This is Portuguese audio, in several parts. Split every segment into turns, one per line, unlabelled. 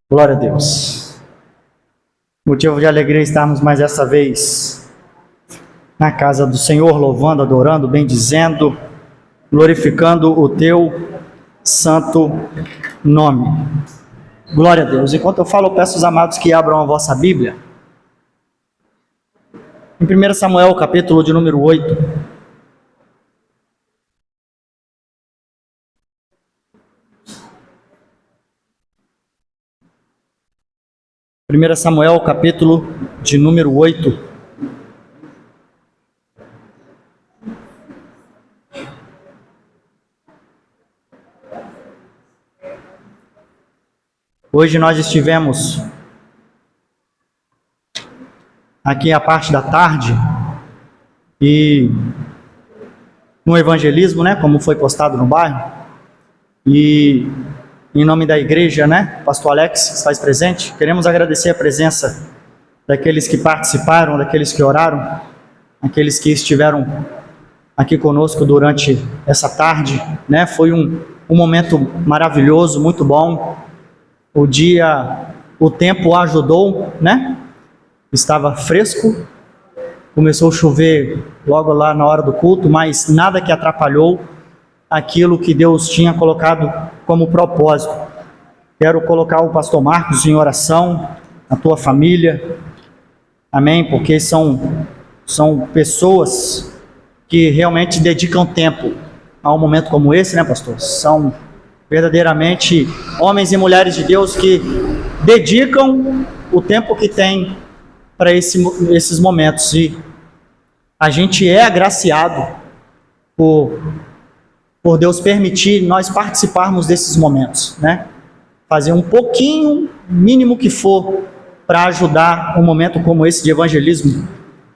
Glória a Deus. Motivo de alegria estarmos mais essa vez na casa do Senhor, louvando, adorando, bendizendo, glorificando o teu santo nome. Glória a Deus. Enquanto eu falo, eu peço aos amados que abram a vossa Bíblia em 1 Samuel, capítulo de número 8. 1 Samuel, capítulo de número 8. Hoje nós estivemos aqui a parte da tarde e no evangelismo, como foi postado no bairro, e em nome da igreja, Pastor Alex está presente. Queremos agradecer a presença daqueles que participaram, daqueles que oraram, aqueles que estiveram aqui conosco durante essa tarde, Foi um momento maravilhoso, muito bom. O tempo ajudou, Estava fresco, começou a chover logo lá na hora do culto, mas nada que atrapalhou aquilo que Deus tinha colocado como propósito. Quero colocar o pastor Marcos em oração, a tua família, amém, porque são pessoas que realmente dedicam tempo a um momento como esse, pastor? São verdadeiramente homens e mulheres de Deus que dedicam o tempo que tem para esses momentos, e a gente é agraciado por Deus permitir nós participarmos desses momentos, Fazer um pouquinho, mínimo que for, para ajudar um momento como esse de evangelismo.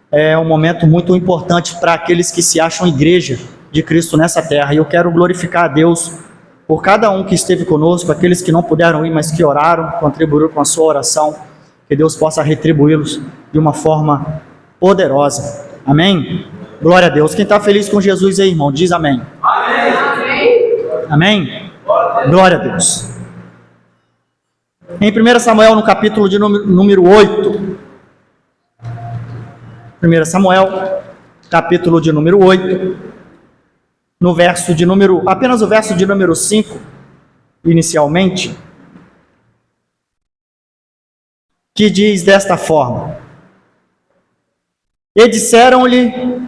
É um momento muito importante para aqueles que se acham igreja de Cristo nessa terra, e eu quero glorificar a Deus por cada um que esteve conosco, aqueles que não puderam ir, mas que oraram, contribuíram com a sua oração, que Deus possa retribuí-los de uma forma poderosa, amém? Glória a Deus. Quem está feliz com Jesus aí, irmão, diz amém. Amém. Amém? Glória a Deus. Em 1 Samuel, no capítulo de número 8, 1 Samuel, capítulo de número 8, no verso de apenas o verso de número 5, inicialmente, que diz desta forma: E disseram-lhe: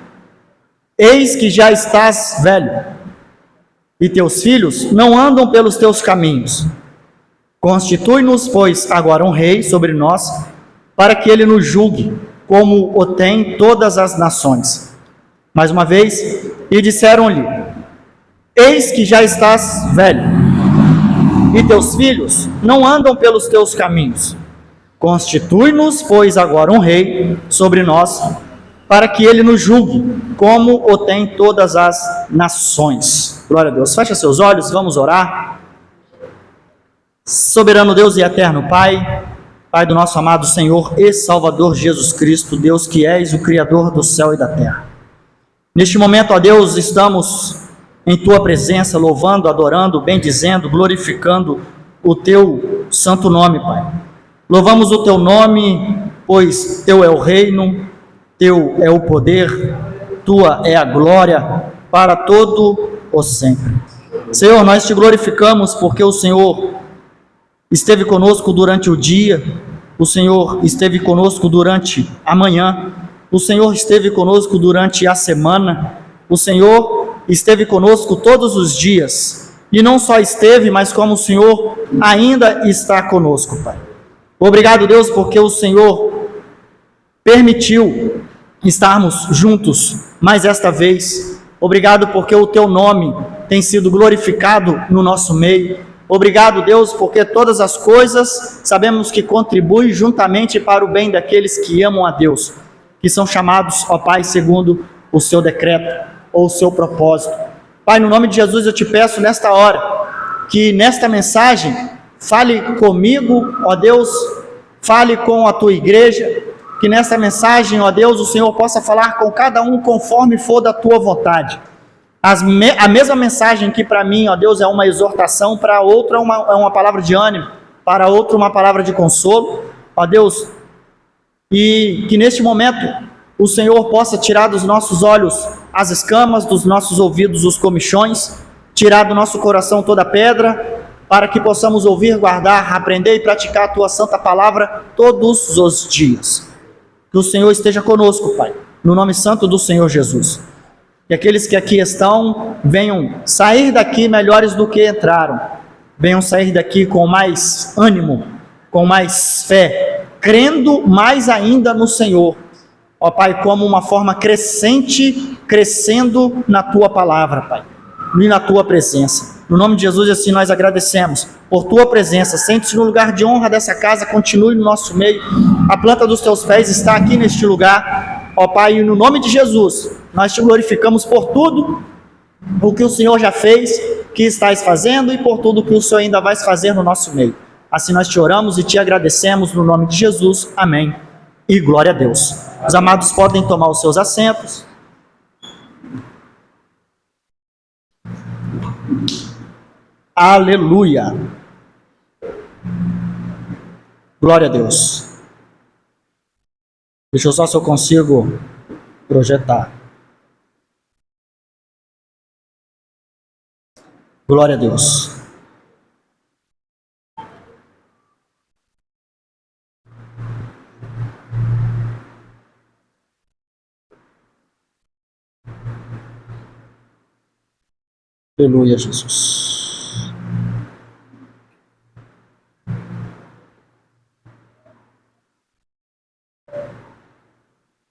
Eis que já estás velho, e teus filhos não andam pelos teus caminhos. Constitui-nos, pois, agora um rei sobre nós, para que ele nos julgue, como o tem todas as nações. Mais uma vez, e disseram-lhe: Eis que já estás velho, e teus filhos não andam pelos teus caminhos. Constitui-nos, pois, agora um rei sobre nós, para que ele nos julgue, como o tem todas as nações. Glória a Deus. Fecha seus olhos, vamos orar. Soberano Deus e eterno Pai, Pai do nosso amado Senhor e Salvador Jesus Cristo, Deus que és o Criador do céu e da terra. Neste momento, ó Deus, estamos em Tua presença, louvando, adorando, bendizendo, glorificando o Teu santo nome, Pai. Louvamos o Teu nome, pois Teu é o reino, Teu é o poder, Tua é a glória para todo o sempre. Senhor, nós Te glorificamos porque o Senhor esteve conosco durante o dia, o Senhor esteve conosco durante a manhã, o Senhor esteve conosco durante a semana, o Senhor esteve conosco todos os dias, e não só esteve, mas como o Senhor ainda está conosco, Pai. Obrigado, Deus, porque o Senhor permitiu estarmos juntos mais esta vez. Obrigado porque o Teu nome tem sido glorificado no nosso meio. Obrigado, Deus, porque todas as coisas sabemos que contribuem juntamente para o bem daqueles que amam a Deus, que são chamados, ó Pai, segundo o Seu decreto ou o Seu propósito. Pai, no nome de Jesus eu Te peço nesta hora, que nesta mensagem fale comigo, ó Deus, fale com a Tua igreja, que nesta mensagem, ó Deus, o Senhor possa falar com cada um conforme for da Tua vontade. A mesma mensagem que para mim, ó Deus, é uma exortação, para outro é uma palavra de ânimo, para outro uma palavra de consolo, ó Deus, e que neste momento o Senhor possa tirar dos nossos olhos as escamas, dos nossos ouvidos os comichões, tirar do nosso coração toda pedra, para que possamos ouvir, guardar, aprender e praticar a Tua santa palavra todos os dias. Que o Senhor esteja conosco, Pai, no nome santo do Senhor Jesus. Que aqueles que aqui estão venham sair daqui melhores do que entraram, venham sair daqui com mais ânimo, com mais fé, crendo mais ainda no Senhor, ó Pai, como uma forma crescente, crescendo na Tua palavra, Pai, e na Tua presença. No nome de Jesus, assim nós agradecemos por Tua presença. Sente-se no lugar de honra dessa casa, continue no nosso meio. A planta dos Teus pés está aqui neste lugar, ó Pai, e no nome de Jesus, nós Te glorificamos por tudo o que o Senhor já fez, que estás fazendo e por tudo que o Senhor ainda vai fazer no nosso meio. Assim nós Te oramos e Te agradecemos no nome de Jesus. Amém. E glória a Deus. Os amados podem tomar os seus assentos. Aleluia. Glória a Deus. Deixa eu só se eu consigo projetar. Glória a Deus. Aleluia, Jesus.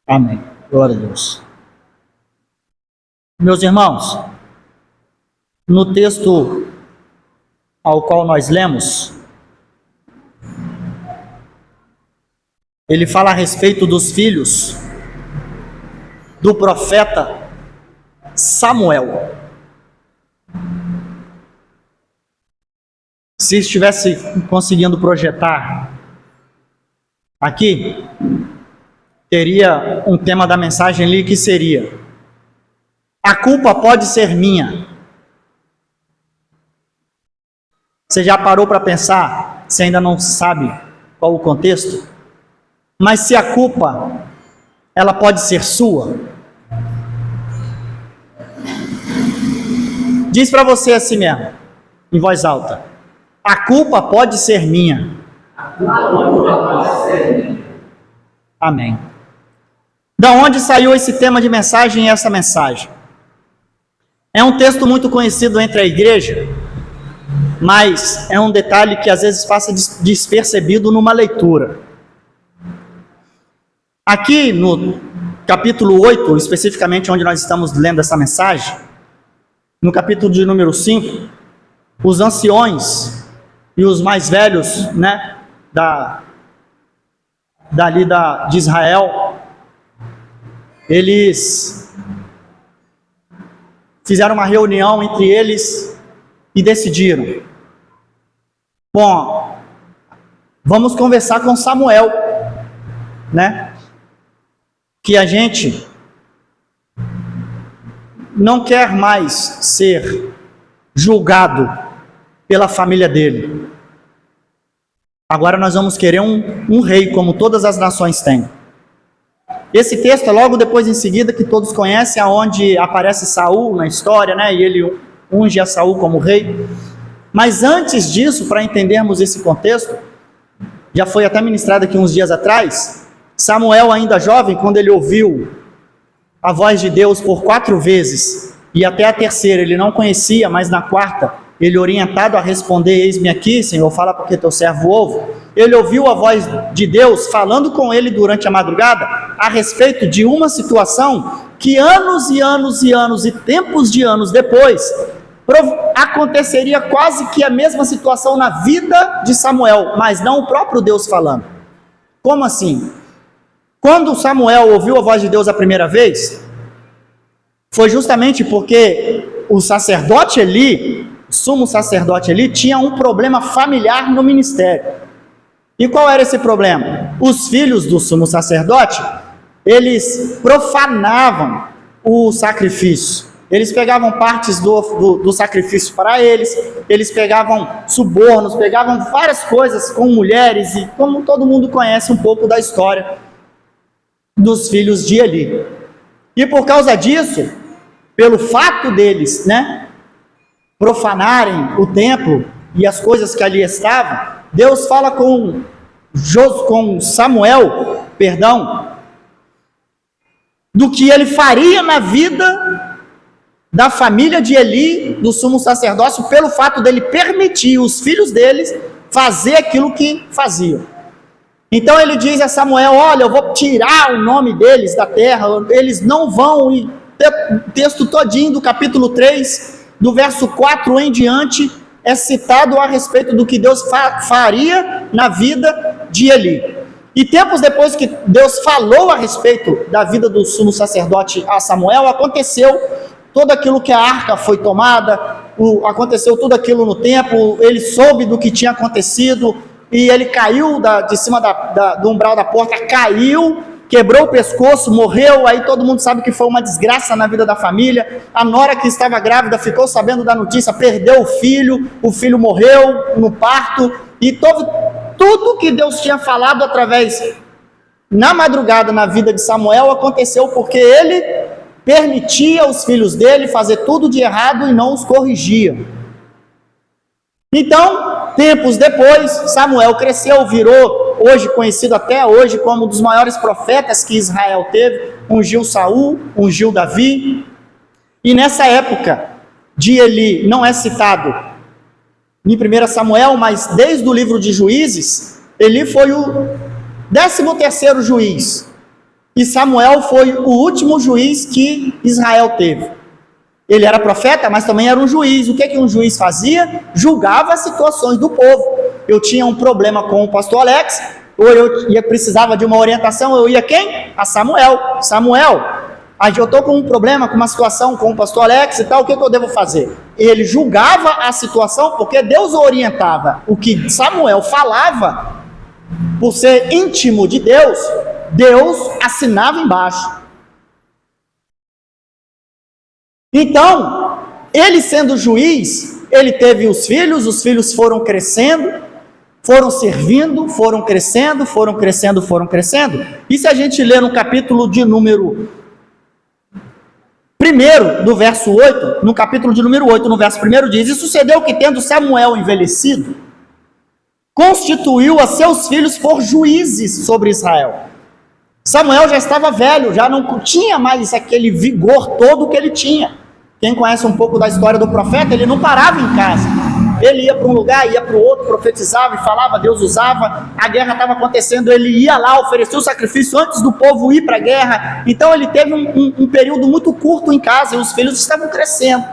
Amém. Glória a Deus. Meus irmãos, no texto ao qual nós lemos, ele fala a respeito dos filhos do profeta Samuel. Se estivesse conseguindo projetar aqui, teria um tema da mensagem ali que seria: a culpa pode ser minha. Você já parou para pensar, se ainda não sabe qual o contexto? Mas se a culpa, ela pode ser sua? Diz para você assim mesmo, em voz alta: a culpa pode ser minha. Amém. Da onde saiu esse tema de mensagem e essa mensagem? É um texto muito conhecido entre a igreja, mas é um detalhe que às vezes passa despercebido numa leitura. Aqui no capítulo 8, especificamente onde nós estamos lendo essa mensagem, no capítulo de número 5, os anciões e os mais velhos, né, de Israel, eles fizeram uma reunião entre eles e decidiram: bom, vamos conversar com Samuel, né? Que a gente não quer mais ser julgado pela família dele. Agora nós vamos querer um rei, como todas as nações têm. Esse texto é logo depois em seguida que todos conhecem, aonde aparece Saul na história, né? E ele unge a Saul como rei. Mas antes disso, para entendermos esse contexto, já foi até ministrado aqui uns dias atrás, Samuel, ainda jovem, quando ele ouviu a voz de Deus por 4 vezes, e até a terceira ele não conhecia, mas na quarta, ele orientado a responder: eis-me aqui, Senhor, fala porque teu servo ouve. Ele ouviu a voz de Deus falando com ele durante a madrugada a respeito de uma situação que anos e anos e anos e tempos de anos depois aconteceria quase que a mesma situação na vida de Samuel, mas não o próprio Deus falando. Como assim? Quando Samuel ouviu a voz de Deus a primeira vez, foi justamente porque o sacerdote Eli, o sumo sacerdote Eli, tinha um problema familiar no ministério. E qual era esse problema? Os filhos do sumo sacerdote, eles profanavam o sacrifício. Eles pegavam partes do sacrifício para eles pegavam subornos, pegavam várias coisas com mulheres, e como todo mundo conhece um pouco da história dos filhos de Eli. E por causa disso, pelo fato deles, profanarem o templo e as coisas que ali estavam, Deus fala com Samuel, do que ele faria na vida da família de Eli, do sumo sacerdócio, pelo fato dele permitir os filhos deles fazer aquilo que faziam. Então ele diz a Samuel: olha, eu vou tirar o nome deles da terra, eles não vão, e o texto todinho do capítulo 3, do verso 4 em diante, é citado a respeito do que Deus faria na vida de Eli. E tempos depois que Deus falou a respeito da vida do sumo sacerdote a Samuel, aconteceu tudo aquilo que a arca foi tomada, aconteceu tudo aquilo no templo, ele soube do que tinha acontecido, e ele caiu de cima do umbral da porta, caiu, quebrou o pescoço, morreu. Aí todo mundo sabe que foi uma desgraça na vida da família. A nora que estava grávida ficou sabendo da notícia, perdeu o filho morreu no parto, e tudo que Deus tinha falado através, na madrugada, na vida de Samuel, aconteceu porque ele permitia os filhos dele fazer tudo de errado e não os corrigia. Então, tempos depois, Samuel cresceu, virou, hoje conhecido até hoje como um dos maiores profetas que Israel teve, ungiu Saul, ungiu Davi, e nessa época de Eli, não é citado em 1 Samuel, mas desde o livro de Juízes, Eli foi o 13º juiz, e Samuel foi o último juiz que Israel teve. Ele era profeta, mas também era um juiz. O que um juiz fazia? Julgava as situações do povo. Eu tinha um problema com o pastor Alex, ou eu precisava de uma orientação, eu ia quem? A Samuel. Eu estou com um problema, com uma situação com o pastor Alex e tal, o que eu devo fazer? Ele julgava a situação, porque Deus o orientava. O que Samuel falava, por ser íntimo de Deus, Deus assinava embaixo. Então, ele sendo juiz, ele teve os filhos foram crescendo, foram servindo, foram crescendo. E se a gente ler no capítulo de número 1, do verso 8, no capítulo de número 8, no verso 1, diz: e sucedeu que, tendo Samuel envelhecido, constituiu a seus filhos por juízes sobre Israel. Samuel já estava velho, já não tinha mais aquele vigor todo que ele tinha. Quem conhece um pouco da história do profeta, ele não parava em casa. Ele ia para um lugar, ia para o outro, profetizava e falava, Deus usava, a guerra estava acontecendo, ele ia lá, oferecia o sacrifício antes do povo ir para a guerra. Então ele teve um período muito curto em casa, e os filhos estavam crescendo.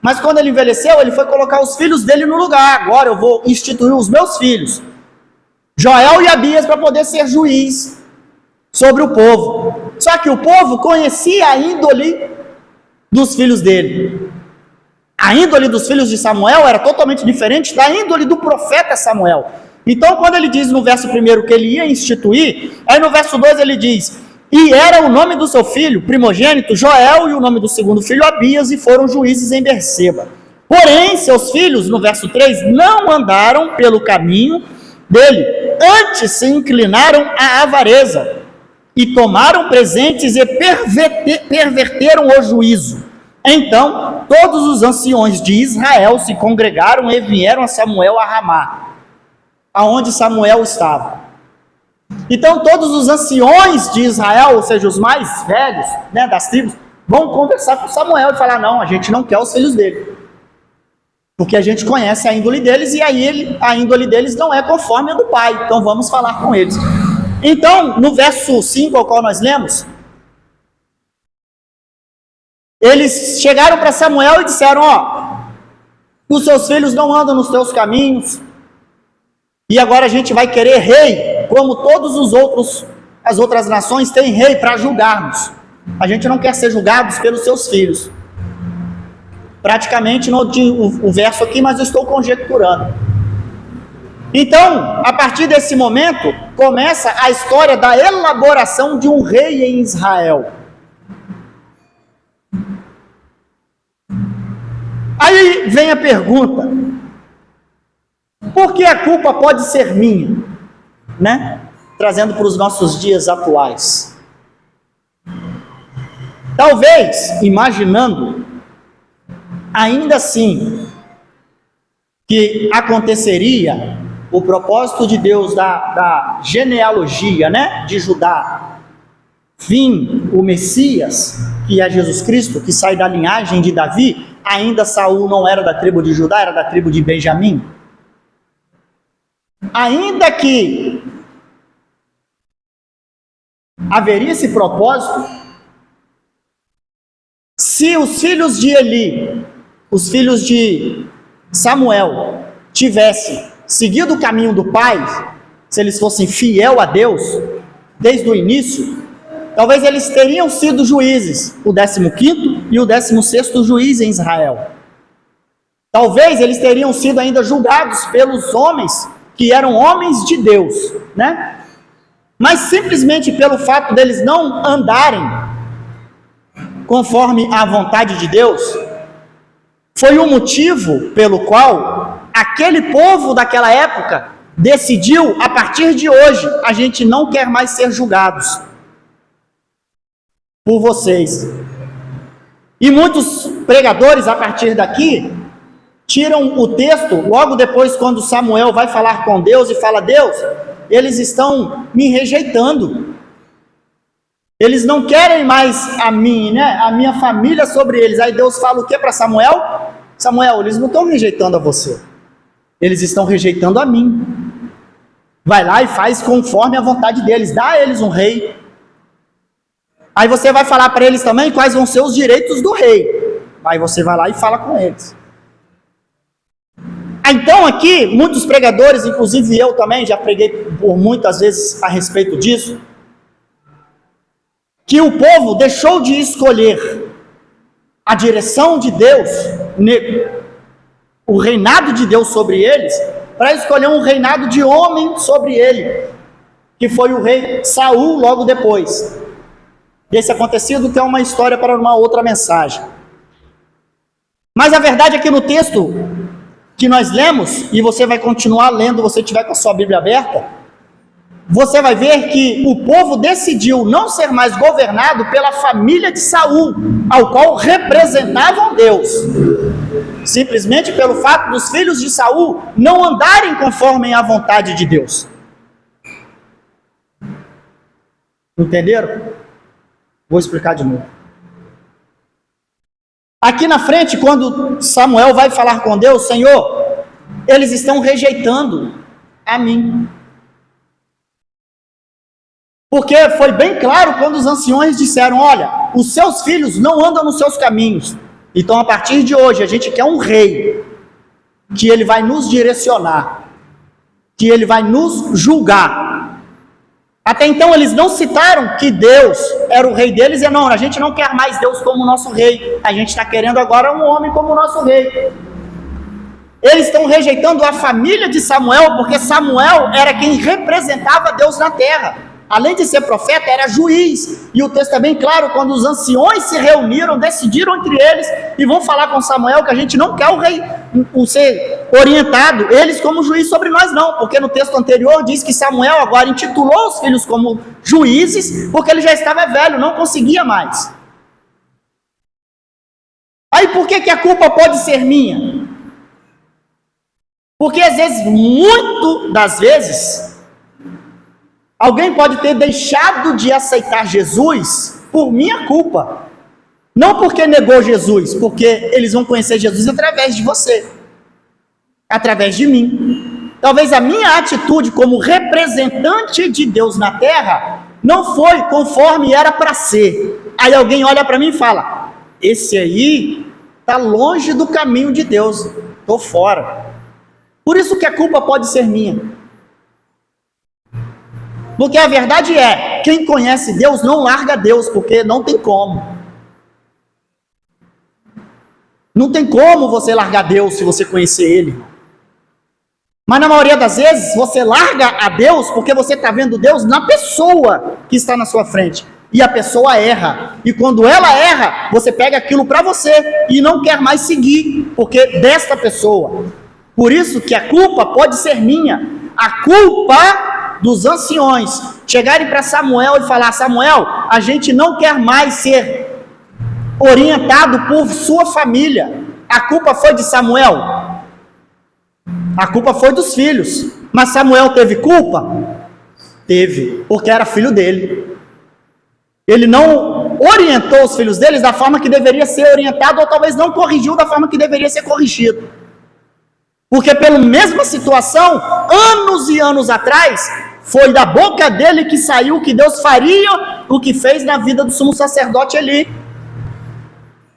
Mas quando ele envelheceu, ele foi colocar os filhos dele no lugar. Agora eu vou instituir os meus filhos, Joel e Abias, para poder ser juiz sobre o povo. Só que o povo conhecia a índole dos filhos dele. A índole dos filhos de Samuel era totalmente diferente da índole do profeta Samuel. Então, quando ele diz no verso 1 que ele ia instituir, aí no verso 2 ele diz: e era o nome do seu filho primogênito Joel, e o nome do segundo filho Abias, e foram juízes em Berseba. Porém, seus filhos, no verso 3, não andaram pelo caminho dele, antes se inclinaram à avareza, e tomaram presentes e perverteram o juízo. Então, todos os anciões de Israel se congregaram e vieram a Samuel a Ramá, aonde Samuel estava. Então, todos os anciões de Israel, ou seja, os mais velhos, das tribos, vão conversar com Samuel e falar: não, a gente não quer os filhos dele, porque a gente conhece a índole deles, e aí a índole deles não é conforme a do pai, então vamos falar com eles. Então, no verso 5 ao qual nós lemos, eles chegaram para Samuel e disseram: os seus filhos não andam nos teus caminhos, e agora a gente vai querer rei, como todos as outras nações têm rei para julgarmos. A gente não quer ser julgados pelos seus filhos. Praticamente o verso aqui, mas eu estou conjecturando. Então, a partir desse momento, começa a história da elaboração de um rei em Israel. Aí vem a pergunta: por que a culpa pode ser minha? Né? Trazendo para os nossos dias atuais. Talvez, imaginando, ainda assim, que aconteceria o propósito de Deus da genealogia, né, de Judá, fim, o Messias, que é Jesus Cristo, que sai da linhagem de Davi. Ainda Saul não era da tribo de Judá, era da tribo de Benjamim. Ainda que haveria esse propósito, se os filhos de Eli, os filhos de Samuel, tivessem seguido o caminho do pai, se eles fossem fiel a Deus, desde o início, talvez eles teriam sido juízes, o 15º e o 16º juiz em Israel. Talvez eles teriam sido ainda julgados pelos homens, que eram homens de Deus, né? Mas simplesmente pelo fato deles não andarem conforme a vontade de Deus, foi o motivo pelo qual aquele povo daquela época decidiu: a partir de hoje, a gente não quer mais ser julgados por vocês. E muitos pregadores, a partir daqui, tiram o texto, logo depois, quando Samuel vai falar com Deus e fala: Deus, eles estão me rejeitando. Eles não querem mais a mim, né? A minha família sobre eles. Aí Deus fala o que para Samuel? Samuel, eles não estão rejeitando a você. Eles estão rejeitando a mim. Vai lá e faz conforme a vontade deles. Dá a eles um rei. Aí você vai falar para eles também quais vão ser os direitos do rei. Aí você vai lá e fala com eles. Então aqui, muitos pregadores, inclusive eu também, já preguei por muitas vezes a respeito disso, que o povo deixou de escolher a direção de Deus, o reinado de Deus sobre eles, para escolher um reinado de homem sobre ele, que foi o rei Saul logo depois desse acontecido, que é uma história para uma outra mensagem. Mas a verdade é que no texto que nós lemos, e você vai continuar lendo, você tiver com a sua Bíblia aberta, você vai ver que o povo decidiu não ser mais governado pela família de Saul, ao qual representavam Deus, simplesmente pelo fato dos filhos de Saul não andarem conforme a vontade de Deus. Entenderam? Vou explicar de novo. Aqui na frente, quando Samuel vai falar com Deus: Senhor, eles estão rejeitando a mim. Porque foi bem claro quando os anciões disseram: olha, os seus filhos não andam nos seus caminhos. Então, a partir de hoje, a gente quer um rei, que ele vai nos direcionar, que ele vai nos julgar. Até então, eles não citaram que Deus era o rei deles, e não, a gente não quer mais Deus como nosso rei, a gente está querendo agora um homem como nosso rei. Eles estão rejeitando a família de Samuel, porque Samuel era quem representava Deus na terra. Além de ser profeta, era juiz. E o texto é bem claro, quando os anciões se reuniram, decidiram entre eles, e vão falar com Samuel que a gente não quer o rei, o ser orientado, eles como juiz sobre nós não, porque no texto anterior diz que Samuel agora intitulou os filhos como juízes, porque ele já estava velho, não conseguia mais. Aí por que a culpa pode ser minha? Porque às vezes, muito das vezes, alguém pode ter deixado de aceitar Jesus por minha culpa. Não porque negou Jesus, porque eles vão conhecer Jesus através de você, através de mim. Talvez a minha atitude como representante de Deus na terra não foi conforme era para ser. Aí alguém olha para mim e fala: esse aí está longe do caminho de Deus, estou fora. Por isso que a culpa pode ser minha. Porque a verdade é, quem conhece Deus não larga Deus, porque não tem como. Não tem como você largar Deus se você conhecer Ele. Mas na maioria das vezes, você larga a Deus porque você está vendo Deus na pessoa que está na sua frente. e a pessoa erra. E quando ela erra, você pega aquilo para você e não quer mais seguir, porque desta pessoa. Por isso que a culpa pode ser minha. A culpa dos anciões chegarem para Samuel e falar: Samuel, a gente não quer mais ser orientado por sua família. A culpa foi de Samuel? A culpa foi dos filhos. Mas Samuel teve culpa? Teve, porque era filho dele. Ele não orientou os filhos deles da forma que deveria ser orientado, ou talvez não corrigiu da forma que deveria ser corrigido. Porque pela mesma situação, anos e anos atrás, foi da boca dele que saiu o que Deus faria, o que fez na vida do sumo sacerdote Eli.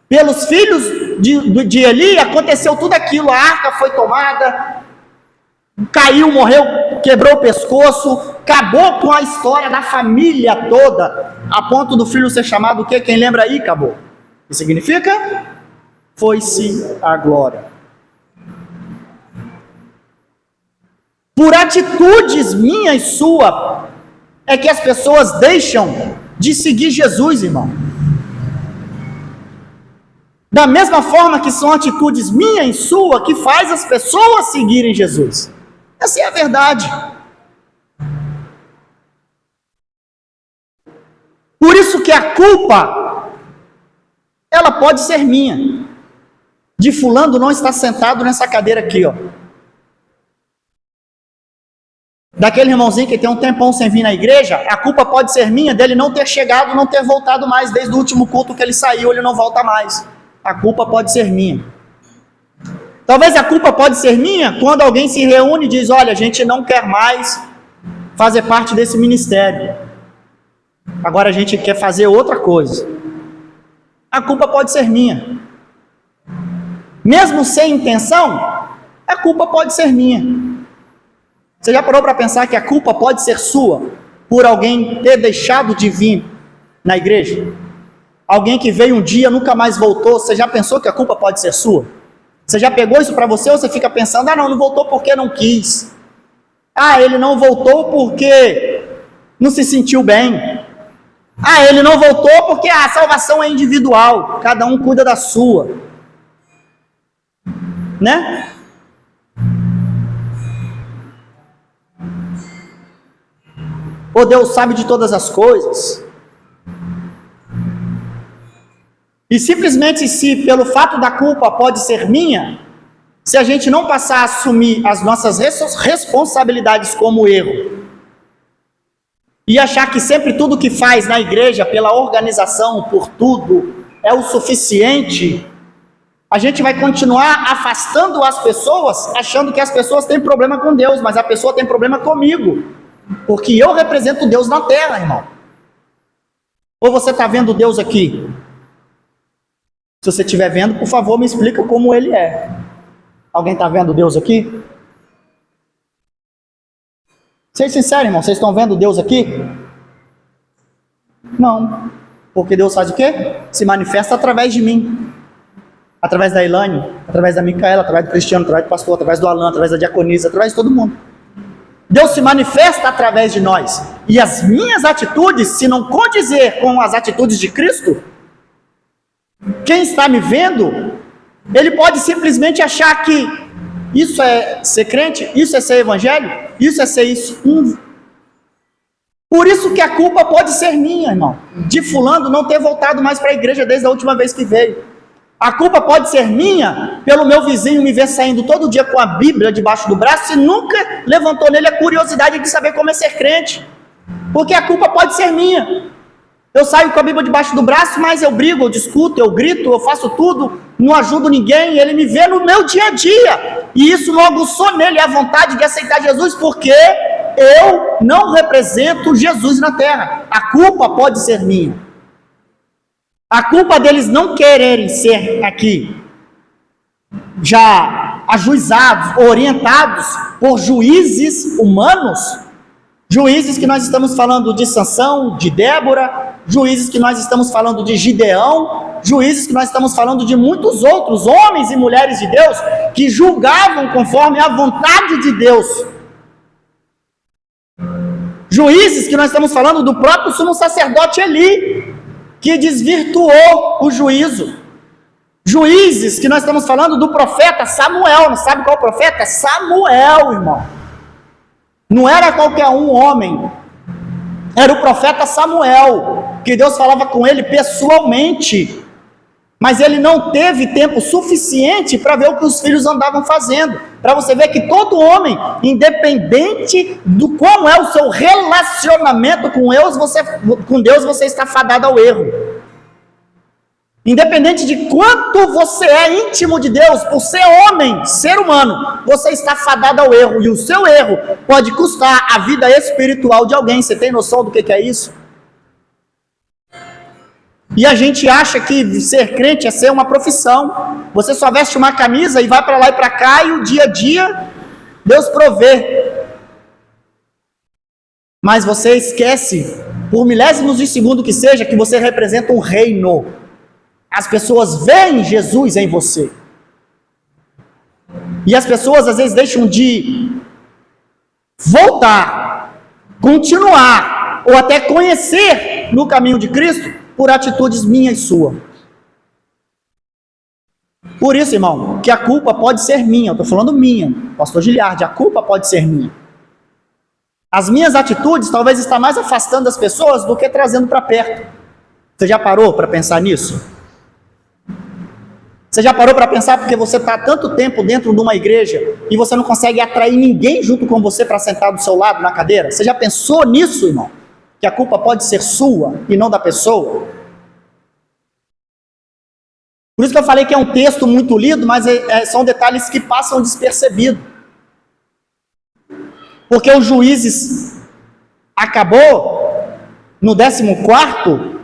Pelos filhos de Eli, aconteceu tudo aquilo. A arca foi tomada, caiu, morreu, quebrou o pescoço, acabou com a história da família toda, a ponto do filho ser chamado o quê? Quem lembra aí? Acabou. O que significa? Foi-se a glória. Por atitudes minha e sua, é que as pessoas deixam de seguir Jesus, irmão. Da mesma forma que são atitudes minha e sua que faz as pessoas seguirem Jesus. Essa é a verdade. Por isso que a culpa, ela pode ser minha. De fulano não estar sentado nessa cadeira aqui, ó. Daquele irmãozinho que tem um tempão sem vir na igreja, a culpa pode ser minha dele não ter chegado, não ter voltado mais. Desde o último culto que ele saiu, ele não volta mais. A culpa pode ser minha. Talvez a culpa pode ser minha quando alguém se reúne e diz: olha, a gente não quer mais fazer parte desse ministério. Agora a gente quer fazer outra coisa. A culpa pode ser minha. Mesmo sem intenção, a culpa pode ser minha. Você já parou para pensar que a culpa pode ser sua por alguém ter deixado de vir na igreja? Alguém que veio um dia, nunca mais voltou. Você já pensou que a culpa pode ser sua? Você já pegou isso para você ou você fica pensando: ah, não voltou porque não quis. Ah, ele não voltou porque não se sentiu bem. Ah, ele não voltou porque a salvação é individual. Cada um cuida da sua. Né? O Deus sabe de todas as coisas. E simplesmente se pelo fato da culpa pode ser minha, se a gente não passar a assumir as nossas responsabilidades como erro, e achar que sempre tudo que faz na igreja, pela organização, por tudo, é o suficiente, a gente vai continuar afastando as pessoas, achando que as pessoas têm problema com Deus, mas a pessoa tem problema comigo, porque eu represento Deus na terra, irmão. Ou você está vendo Deus aqui? Se você estiver vendo, por favor, me explica como ele é. Alguém está vendo Deus aqui? Seja sincero, irmão, vocês estão vendo Deus aqui? Não. Porque Deus faz o quê? Se manifesta através de mim. Através da Elane, através da Micaela, através do Cristiano, através do pastor, através do Alan, através da diaconisa, através de todo mundo. Deus se manifesta através de nós. E as minhas atitudes, se não condizer com as atitudes de Cristo, quem está me vendo, ele pode simplesmente achar que isso é ser crente, isso é ser evangelho, isso é ser isso. Por isso que a culpa pode ser minha, irmão, de fulano não ter voltado mais para a igreja desde a última vez que veio. A culpa pode ser minha pelo meu vizinho me ver saindo todo dia com a Bíblia debaixo do braço e nunca levantou nele a curiosidade de saber como é ser crente. Porque a culpa pode ser minha. Eu saio com a Bíblia debaixo do braço, mas eu brigo, eu discuto, eu grito, eu faço tudo, não ajudo ninguém, ele me vê no meu dia a dia. E isso não aguçou nele a vontade de aceitar Jesus, porque eu não represento Jesus na terra. A culpa pode ser minha. A culpa deles não quererem ser aqui já ajuizados, orientados por juízes humanos, juízes que nós estamos falando de Sansão, de Débora, juízes que nós estamos falando de Gideão, juízes que nós estamos falando de muitos outros homens e mulheres de Deus que julgavam conforme a vontade de Deus. Juízes, que nós estamos falando do próprio sumo sacerdote Eli, que desvirtuou o juízo. Juízes, que nós estamos falando do profeta Samuel. Não sabe qual profeta? É Samuel, irmão. Não era qualquer um homem. Era o profeta Samuel, que Deus falava com ele pessoalmente. Mas ele não teve tempo suficiente para ver o que os filhos andavam fazendo. Para você ver que todo homem, independente do como é o seu relacionamento com Deus, você está fadado ao erro. Independente de quanto você é íntimo de Deus, por ser homem, ser humano, você está fadado ao erro. E o seu erro pode custar a vida espiritual de alguém. Você tem noção do que é isso? E a gente acha que ser crente é ser uma profissão. Você só veste uma camisa e vai para lá e para cá, e o dia a dia Deus provê. Mas você esquece, por milésimos de segundo que seja, que você representa um reino. As pessoas veem Jesus em você. E as pessoas às vezes deixam de voltar, continuar, ou até conhecer no caminho de Cristo, por atitudes minhas e suas. Por isso, irmão, que a culpa pode ser minha. Eu estou falando minha, pastor Giliardi, a culpa pode ser minha. As minhas atitudes talvez estão mais afastando as pessoas do que trazendo para perto. Você já parou para pensar nisso? Você já parou para pensar porque você está há tanto tempo dentro de uma igreja e você não consegue atrair ninguém junto com você para sentar do seu lado na cadeira? Você já pensou nisso, irmão? Que a culpa pode ser sua e não da pessoa? Por isso que eu falei que é um texto muito lido, mas são detalhes que passam despercebidos. Porque os Juízes acabou no 14º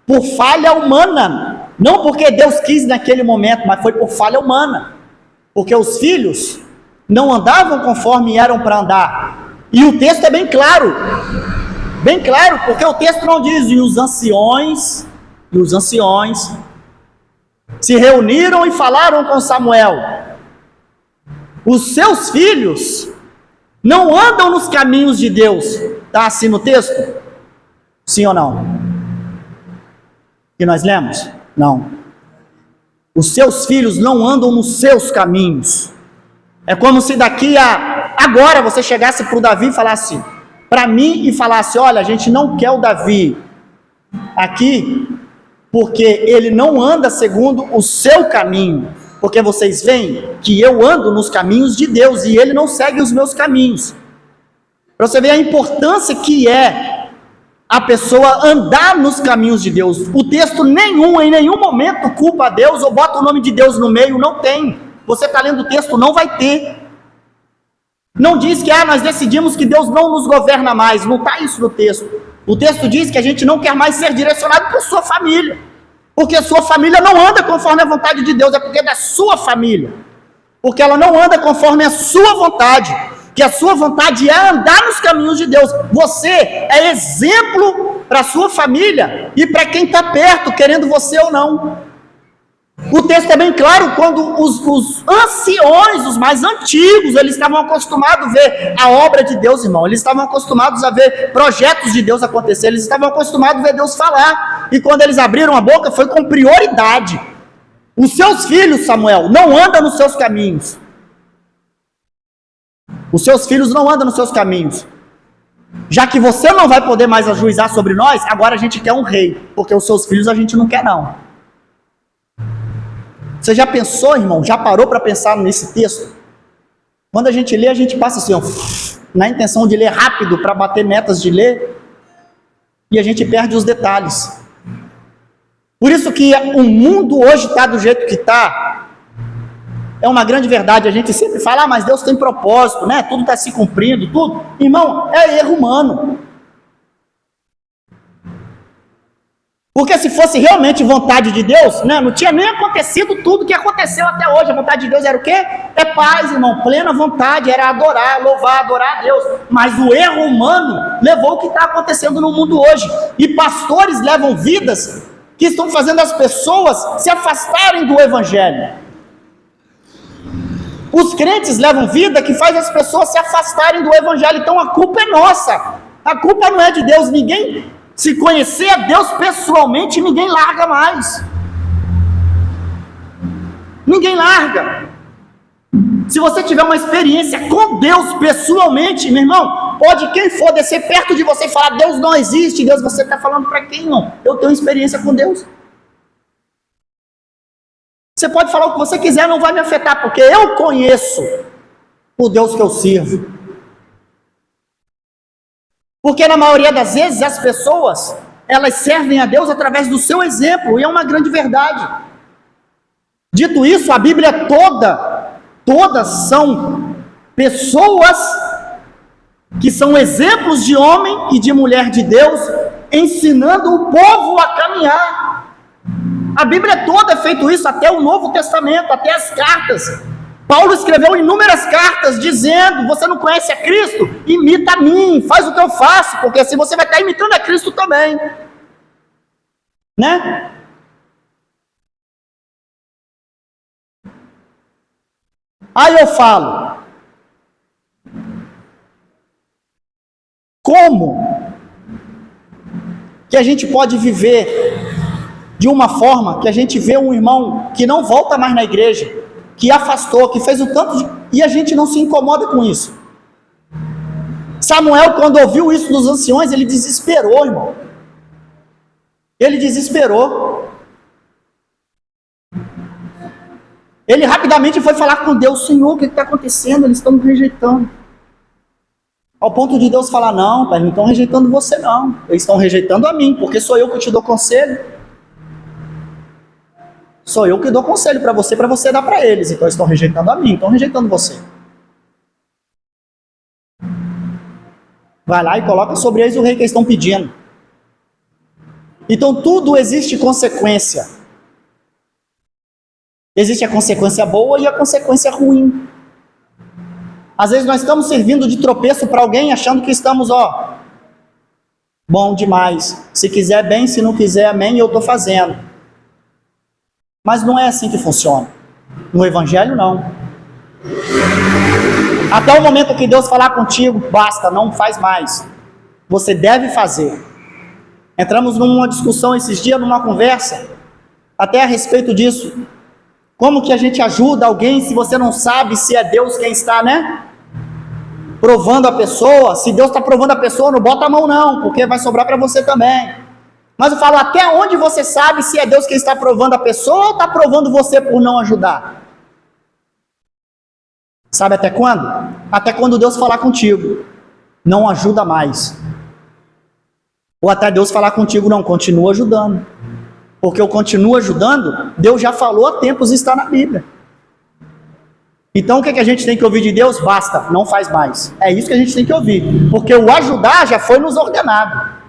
por falha humana. Não porque Deus quis naquele momento, mas foi por falha humana. Porque os filhos não andavam conforme eram para andar. E o texto é bem claro. Bem claro, porque o texto não diz: e os anciões se reuniram e falaram com Samuel. Os seus filhos não andam nos caminhos de Deus. Está assim no texto? Sim ou não? Que nós lemos? Não. Os seus filhos não andam nos seus caminhos. É como se daqui a agora você chegasse para o Davi e falasse para mim, e falasse: olha, a gente não quer o Davi aqui, porque ele não anda segundo o seu caminho, porque vocês veem que eu ando nos caminhos de Deus, e ele não segue os meus caminhos. Para você ver a importância que é a pessoa andar nos caminhos de Deus. O texto em nenhum momento culpa a Deus, ou bota o nome de Deus no meio, não tem. Você está lendo o texto, não vai ter. Não diz que nós decidimos que Deus não nos governa mais. Não está isso no texto. O texto diz que a gente não quer mais ser direcionado por sua família, porque a sua família não anda conforme a vontade de Deus. É porque é da sua família, porque ela não anda conforme a sua vontade, que a sua vontade é andar nos caminhos de Deus. Você é exemplo para a sua família e para quem está perto, querendo você ou não. O texto é bem claro, quando os anciões, os mais antigos, eles estavam acostumados a ver a obra de Deus, irmão. Eles estavam acostumados a ver projetos de Deus acontecer. Eles estavam acostumados a ver Deus falar. E quando eles abriram a boca, foi com prioridade. Os seus filhos, Samuel, não andam nos seus caminhos. Os seus filhos não andam nos seus caminhos. Já que você não vai poder mais ajuizar sobre nós, agora a gente quer um rei, porque os seus filhos a gente não quer, não. Você já pensou, irmão? Já parou para pensar nesse texto? Quando a gente lê, a gente passa assim, ó, na intenção de ler rápido, para bater metas de ler, e a gente perde os detalhes. Por isso que o mundo hoje está do jeito que está. É uma grande verdade. A gente sempre fala: mas Deus tem propósito, né? Tudo está se cumprindo, tudo. Irmão, é erro humano. Porque se fosse realmente vontade de Deus, né, não tinha nem acontecido tudo que aconteceu até hoje. A vontade de Deus era o quê? É paz, irmão, plena vontade, era adorar, louvar, adorar a Deus. Mas o erro humano levou o que está acontecendo no mundo hoje. E pastores levam vidas que estão fazendo as pessoas se afastarem do Evangelho. Os crentes levam vida que faz as pessoas se afastarem do Evangelho. Então a culpa é nossa. A culpa não é de Deus. Ninguém, se conhecer a Deus pessoalmente, ninguém larga mais. Ninguém larga. Se você tiver uma experiência com Deus pessoalmente, meu irmão, pode quem for descer perto de você e falar, Deus não existe, Deus, você está falando para quem, não? Eu tenho experiência com Deus. Você pode falar o que você quiser, não vai me afetar, porque eu conheço o Deus que eu sirvo. Porque na maioria das vezes as pessoas, elas servem a Deus através do seu exemplo, e é uma grande verdade. Dito isso, a Bíblia todas são pessoas que são exemplos de homem e de mulher de Deus, ensinando o povo a caminhar. A Bíblia toda é feito isso, até o Novo Testamento, até as cartas. Paulo escreveu inúmeras cartas dizendo, você não conhece a Cristo? Imita a mim, faz o que eu faço, porque assim você vai estar imitando a Cristo também. Né? Aí eu falo, como que a gente pode viver de uma forma que a gente vê um irmão que não volta mais na igreja, que afastou, que fez o tanto de... e a gente não se incomoda com isso? Samuel, quando ouviu isso dos anciões, ele desesperou, irmão. Ele desesperou. Ele rapidamente foi falar com Deus, Senhor, o que está acontecendo? Eles estão me rejeitando. Ao ponto de Deus falar, não, pai, não estão rejeitando você não. Eles estão rejeitando a mim, porque sou eu que te dou conselho. Sou eu que dou conselho para você dar para eles. Então eles estão rejeitando a mim, estão rejeitando você. Vai lá e coloca sobre eles o rei que eles estão pedindo. Então tudo existe consequência. Existe a consequência boa e a consequência ruim. Às vezes nós estamos servindo de tropeço para alguém, achando que estamos, bom demais. Se quiser bem, se não quiser, amém, eu estou fazendo. Mas não é assim que funciona. No Evangelho, não. Até o momento que Deus falar contigo, basta, não faz mais. Você deve fazer. Entramos numa discussão esses dias, numa conversa, até a respeito disso. Como que a gente ajuda alguém se você não sabe se é Deus quem está, provando a pessoa? Se Deus está provando a pessoa, não bota a mão não, porque vai sobrar para você também. Mas eu falo, até onde você sabe se é Deus quem está provando a pessoa ou está provando você por não ajudar? Sabe até quando? Até quando Deus falar contigo, não ajuda mais. Ou até Deus falar contigo, não, continua ajudando. Porque eu continuo ajudando, Deus já falou há tempos e está na Bíblia. Então o que a gente tem que ouvir de Deus? Basta, não faz mais. É isso que a gente tem que ouvir. Porque o ajudar já foi nos ordenado.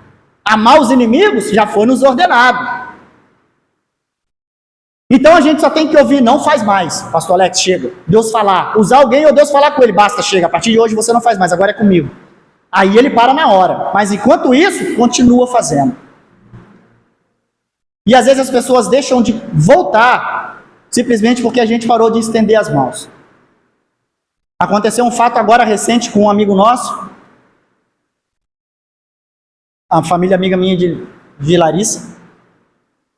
Amar os inimigos já foi nos ordenado. Então a gente só tem que ouvir, não faz mais. Pastor Alex, chega. Deus falar, usar alguém ou Deus falar com ele, basta, chega. A partir de hoje você não faz mais, agora é comigo. Aí ele para na hora. Mas enquanto isso, continua fazendo. E às vezes as pessoas deixam de voltar simplesmente porque a gente parou de estender as mãos. Aconteceu um fato agora recente com um amigo nosso, a família amiga minha de Larissa.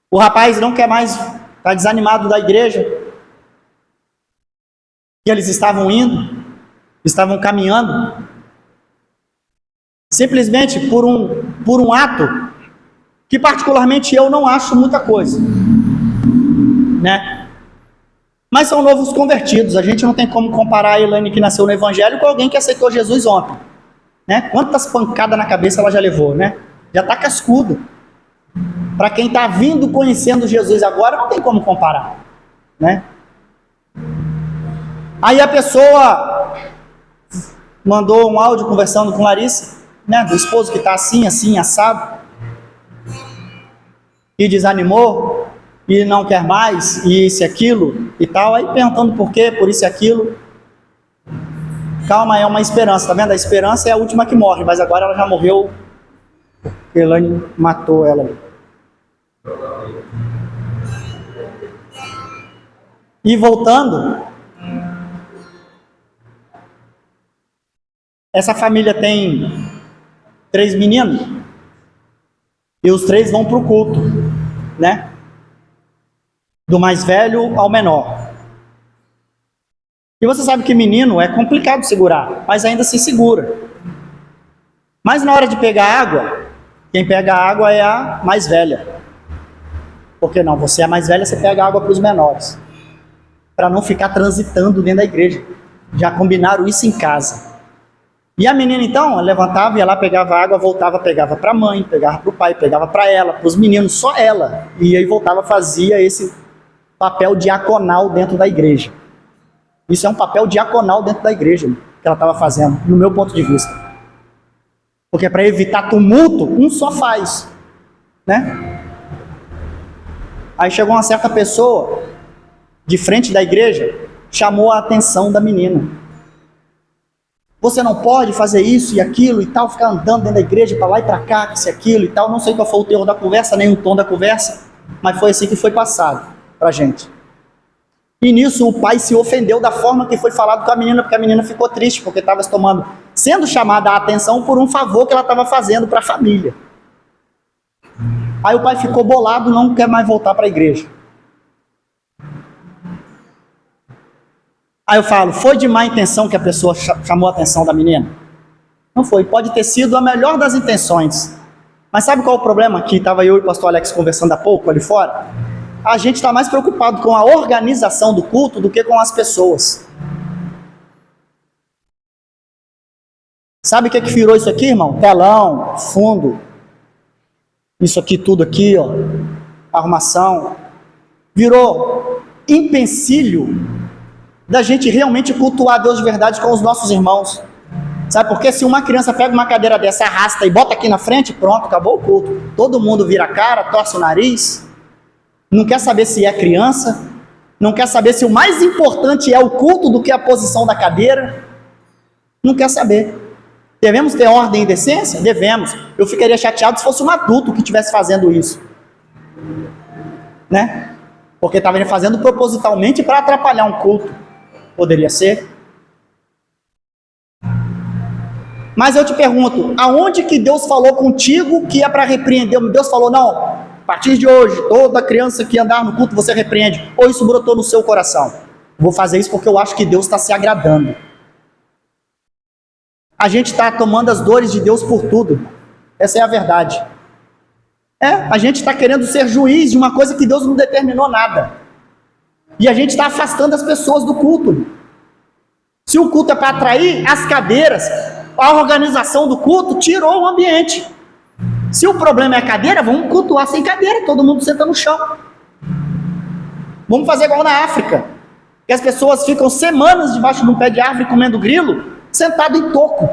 O rapaz não quer mais, está desanimado da igreja. E eles estavam indo, estavam caminhando, simplesmente por um ato que particularmente eu não acho muita coisa, Mas são novos convertidos. A gente não tem como comparar a Elaine que nasceu no Evangelho com alguém que aceitou Jesus ontem, Quantas pancadas na cabeça ela já levou, Já está cascudo. Para quem está vindo conhecendo Jesus agora, não tem como comparar, Aí a pessoa mandou um áudio conversando com Larissa, do esposo que está assim, assado, e desanimou, e não quer mais, e isso e aquilo, e tal, aí perguntando por quê, por isso e aquilo. Calma, é uma esperança, tá vendo? A esperança é a última que morre, mas agora ela já morreu, porque Elaine matou ela. E voltando, essa família tem 3 meninos, e os 3 vão para o culto, né? Do mais velho ao menor. E você sabe que menino é complicado segurar, mas ainda se segura. Mas na hora de pegar água, quem pega a água é a mais velha. Por que não? Você é a mais velha, você pega água para os menores. Para não ficar transitando dentro da igreja. Já combinaram isso em casa. E a menina então, ela levantava, ia lá, pegava água, voltava, pegava para a mãe, pegava para o pai, pegava para ela, para os meninos, só ela. E aí voltava, fazia esse papel diaconal dentro da igreja. Isso é um papel diaconal dentro da igreja, que ela estava fazendo, no meu ponto de vista. Porque para evitar tumulto, um só faz, né? Aí chegou uma certa pessoa, de frente da igreja, chamou a atenção da menina. Você não pode fazer isso e aquilo e tal, ficar andando dentro da igreja para lá e para cá, isso e aquilo e tal. Não sei qual foi o teor da conversa, nem o tom da conversa, mas foi assim que foi passado para a gente. E nisso o pai se ofendeu da forma que foi falado com a menina, porque a menina ficou triste, porque estava sendo chamada a atenção por um favor que ela estava fazendo para a família. Aí o pai ficou bolado, não quer mais voltar para a igreja. Aí eu falo, foi de má intenção que a pessoa chamou a atenção da menina? Não foi, pode ter sido a melhor das intenções. Mas sabe qual é o problema? Que estava eu e o pastor Alex conversando há pouco ali fora. A gente está mais preocupado com a organização do culto do que com as pessoas. Sabe o que virou isso aqui, irmão? Telão, fundo, isso aqui, tudo aqui, ó, arrumação. Virou empecilho da gente realmente cultuar a Deus de verdade com os nossos irmãos. Sabe por quê? Se uma criança pega uma cadeira dessa, arrasta e bota aqui na frente, pronto, acabou o culto. Todo mundo vira a cara, torce o nariz, não quer saber se é criança, não quer saber se o mais importante é o culto do que a posição da cadeira, não quer saber. Devemos ter ordem e decência? Devemos. Eu ficaria chateado se fosse um adulto que estivesse fazendo isso, né? Porque estava fazendo propositalmente para atrapalhar um culto. Poderia ser. Mas eu te pergunto, aonde que Deus falou contigo que é para repreender? Deus falou, não, a partir de hoje, toda criança que andar no culto você repreende. Ou isso brotou no seu coração? Vou fazer isso porque eu acho que Deus está se agradando. A gente está tomando as dores de Deus por tudo. Essa é a verdade. A gente está querendo ser juiz de uma coisa que Deus não determinou nada. E a gente está afastando as pessoas do culto. Se o culto é para atrair as cadeiras, a organização do culto tirou o ambiente. Se o problema é a cadeira, vamos cultuar sem cadeira, todo mundo senta no chão. Vamos fazer igual na África, que as pessoas ficam semanas debaixo de um pé de árvore comendo grilo, sentado em toco.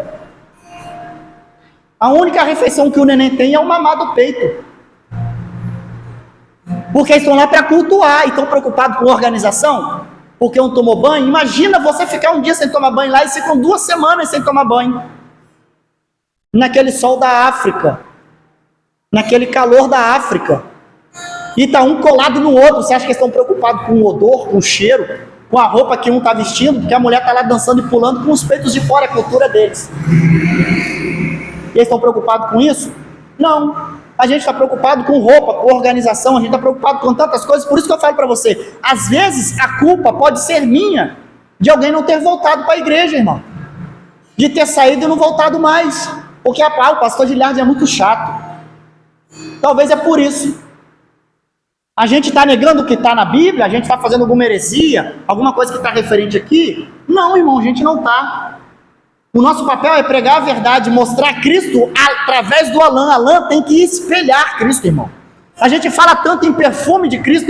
A única refeição que o neném tem é o mamar do peito. Porque estão lá para cultuar e estão preocupados com organização, porque um tomou banho. Imagina você ficar um dia sem tomar banho lá e ficam 2 semanas sem tomar banho. Naquele sol da África, naquele calor da África. E está um colado no outro. Você acha que eles estão preocupados com o odor, com o cheiro, com a roupa que um está vestindo? Porque a mulher está lá dançando e pulando com os peitos de fora, a cultura deles. E eles estão preocupados com isso? Não. A gente está preocupado com roupa, com organização, a gente está preocupado com tantas coisas. Por isso que eu falo para você, às vezes a culpa pode ser minha, de alguém não ter voltado para a igreja, irmão. De ter saído e não voltado mais. Porque o pastor Giliardi é muito chato. Talvez é por isso. A gente está negando o que está na Bíblia? A gente está fazendo alguma heresia? Alguma coisa que está referente aqui? Não, irmão, a gente não está. O nosso papel é pregar a verdade, mostrar Cristo através do Alan. Alan tem que espelhar Cristo, irmão. A gente fala tanto em perfume de Cristo,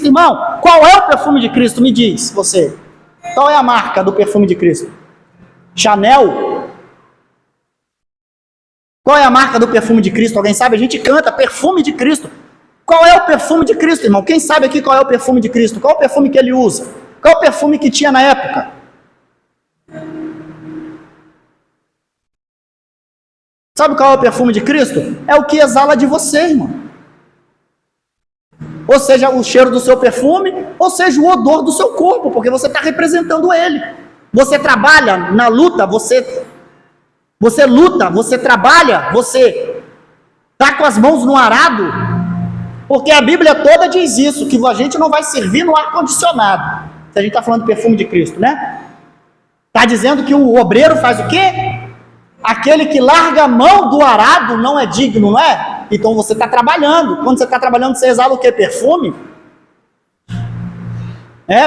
irmão. Qual é o perfume de Cristo? Me diz, você. Qual é a marca do perfume de Cristo? Chanel? Qual é a marca do perfume de Cristo? Alguém sabe? A gente canta perfume de Cristo. Qual é o perfume de Cristo, irmão? Quem sabe aqui qual é o perfume de Cristo? Qual é o perfume que ele usa? Qual é o perfume que tinha na época? Sabe qual é o perfume de Cristo? É o que exala de você, irmão. Ou seja, o cheiro do seu perfume, ou seja, o odor do seu corpo, porque você está representando ele. Você trabalha na luta, você Você luta, você trabalha, você está com as mãos no arado, porque a Bíblia toda diz isso, que a gente não vai servir no ar-condicionado, se a gente está falando do perfume de Cristo, né? Está dizendo que o obreiro faz o quê? Aquele que larga a mão do arado não é digno, não é? Então você está trabalhando. Quando você está trabalhando, você exala o quê? Perfume?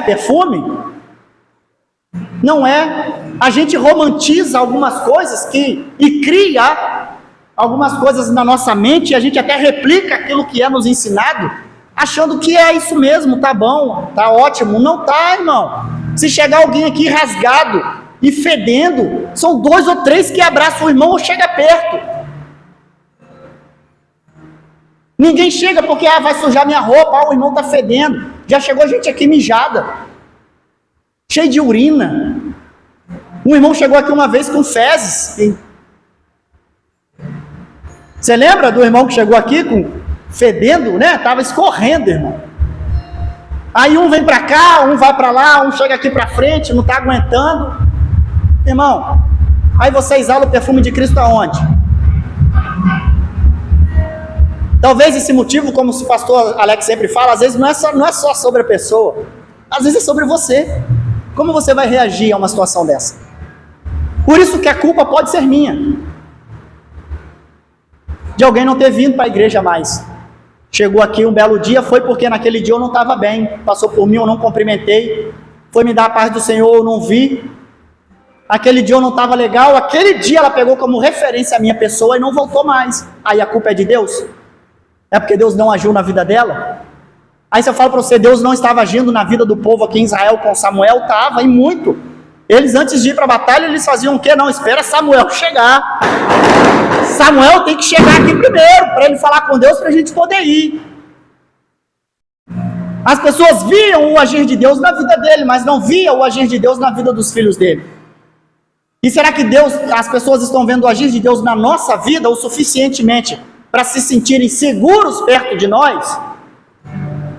Perfume? Não é. A gente romantiza algumas coisas e cria algumas coisas na nossa mente, e a gente até replica aquilo que é nos ensinado, achando que é isso mesmo, tá bom, tá ótimo. Não tá, irmão. Se chegar alguém aqui rasgado e fedendo, são 2 ou 3 que abraçam o irmão ou chega perto. Ninguém chega porque vai sujar minha roupa, o irmão está fedendo. Já chegou gente aqui mijada, cheio de urina. Um irmão chegou aqui uma vez com fezes. Você lembra do irmão que chegou aqui fedendo, né? Estava escorrendo, irmão. Aí um vem para cá, um vai para lá, um chega aqui para frente, não está aguentando. Irmão, aí você exala o perfume de Cristo aonde? Talvez esse motivo, como o pastor Alex sempre fala, às vezes não é só sobre a pessoa, às vezes é sobre você. Como você vai reagir a uma situação dessa? Por isso que a culpa pode ser minha, de alguém não ter vindo para a igreja mais. Chegou aqui um belo dia, foi porque naquele dia eu não estava bem, passou por mim, eu não cumprimentei, foi me dar a paz do Senhor, eu não vi. Aquele dia eu não estava legal, aquele dia ela pegou como referência a minha pessoa e não voltou mais. Aí a culpa é de Deus? É porque Deus não agiu na vida dela? Aí se eu falo para você, Deus não estava agindo na vida do povo aqui em Israel com Samuel? Estava, e muito. Eles antes de ir para a batalha, eles faziam o quê? Não, espera Samuel chegar. Samuel tem que chegar aqui primeiro, para ele falar com Deus, para a gente poder ir. As pessoas viam o agir de Deus na vida dele, mas não viam o agir de Deus na vida dos filhos dele. E será que as pessoas estão vendo o agir de Deus na nossa vida o suficientemente para se sentirem seguros perto de nós?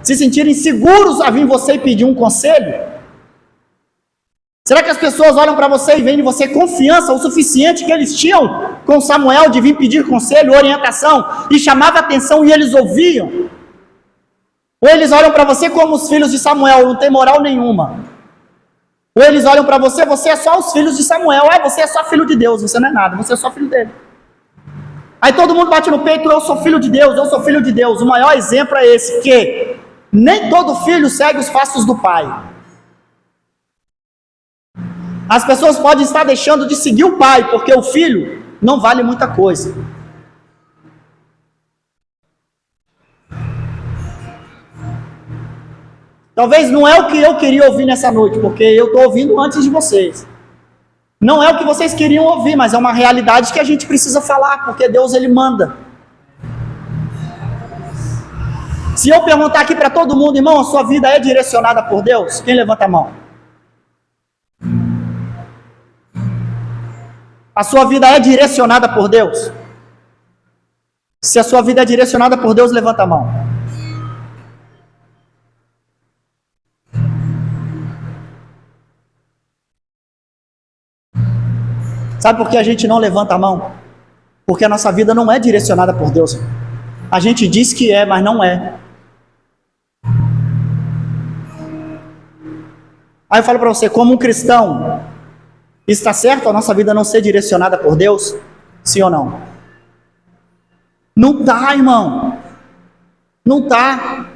Se sentirem seguros a vir você e pedir um conselho? Será que as pessoas olham para você e veem em você confiança o suficiente que eles tinham com Samuel de vir pedir conselho, orientação, e chamava atenção e eles ouviam? Ou eles olham para você como os filhos de Samuel, não tem moral nenhuma? Ou eles olham para você, você é só os filhos de Samuel, você é só filho de Deus, você não é nada, você é só filho dele. Aí todo mundo bate no peito, eu sou filho de Deus, eu sou filho de Deus. O maior exemplo é esse, que nem todo filho segue os passos do pai. As pessoas podem estar deixando de seguir o pai, porque o filho não vale muita coisa. Talvez não é o que eu queria ouvir nessa noite, porque eu estou ouvindo antes de vocês. Não é o que vocês queriam ouvir, mas é uma realidade que a gente precisa falar, porque Deus, Ele manda. Se eu perguntar aqui para todo mundo, irmão, a sua vida é direcionada por Deus? Quem levanta a mão? A sua vida é direcionada por Deus? Se a sua vida é direcionada por Deus, levanta a mão. Sabe por que a gente não levanta a mão? Porque a nossa vida não é direcionada por Deus. A gente diz que é, mas não é. Aí eu falo para você, como um cristão, está certo a nossa vida não ser direcionada por Deus? Sim ou não? Não tá, irmão. Não tá.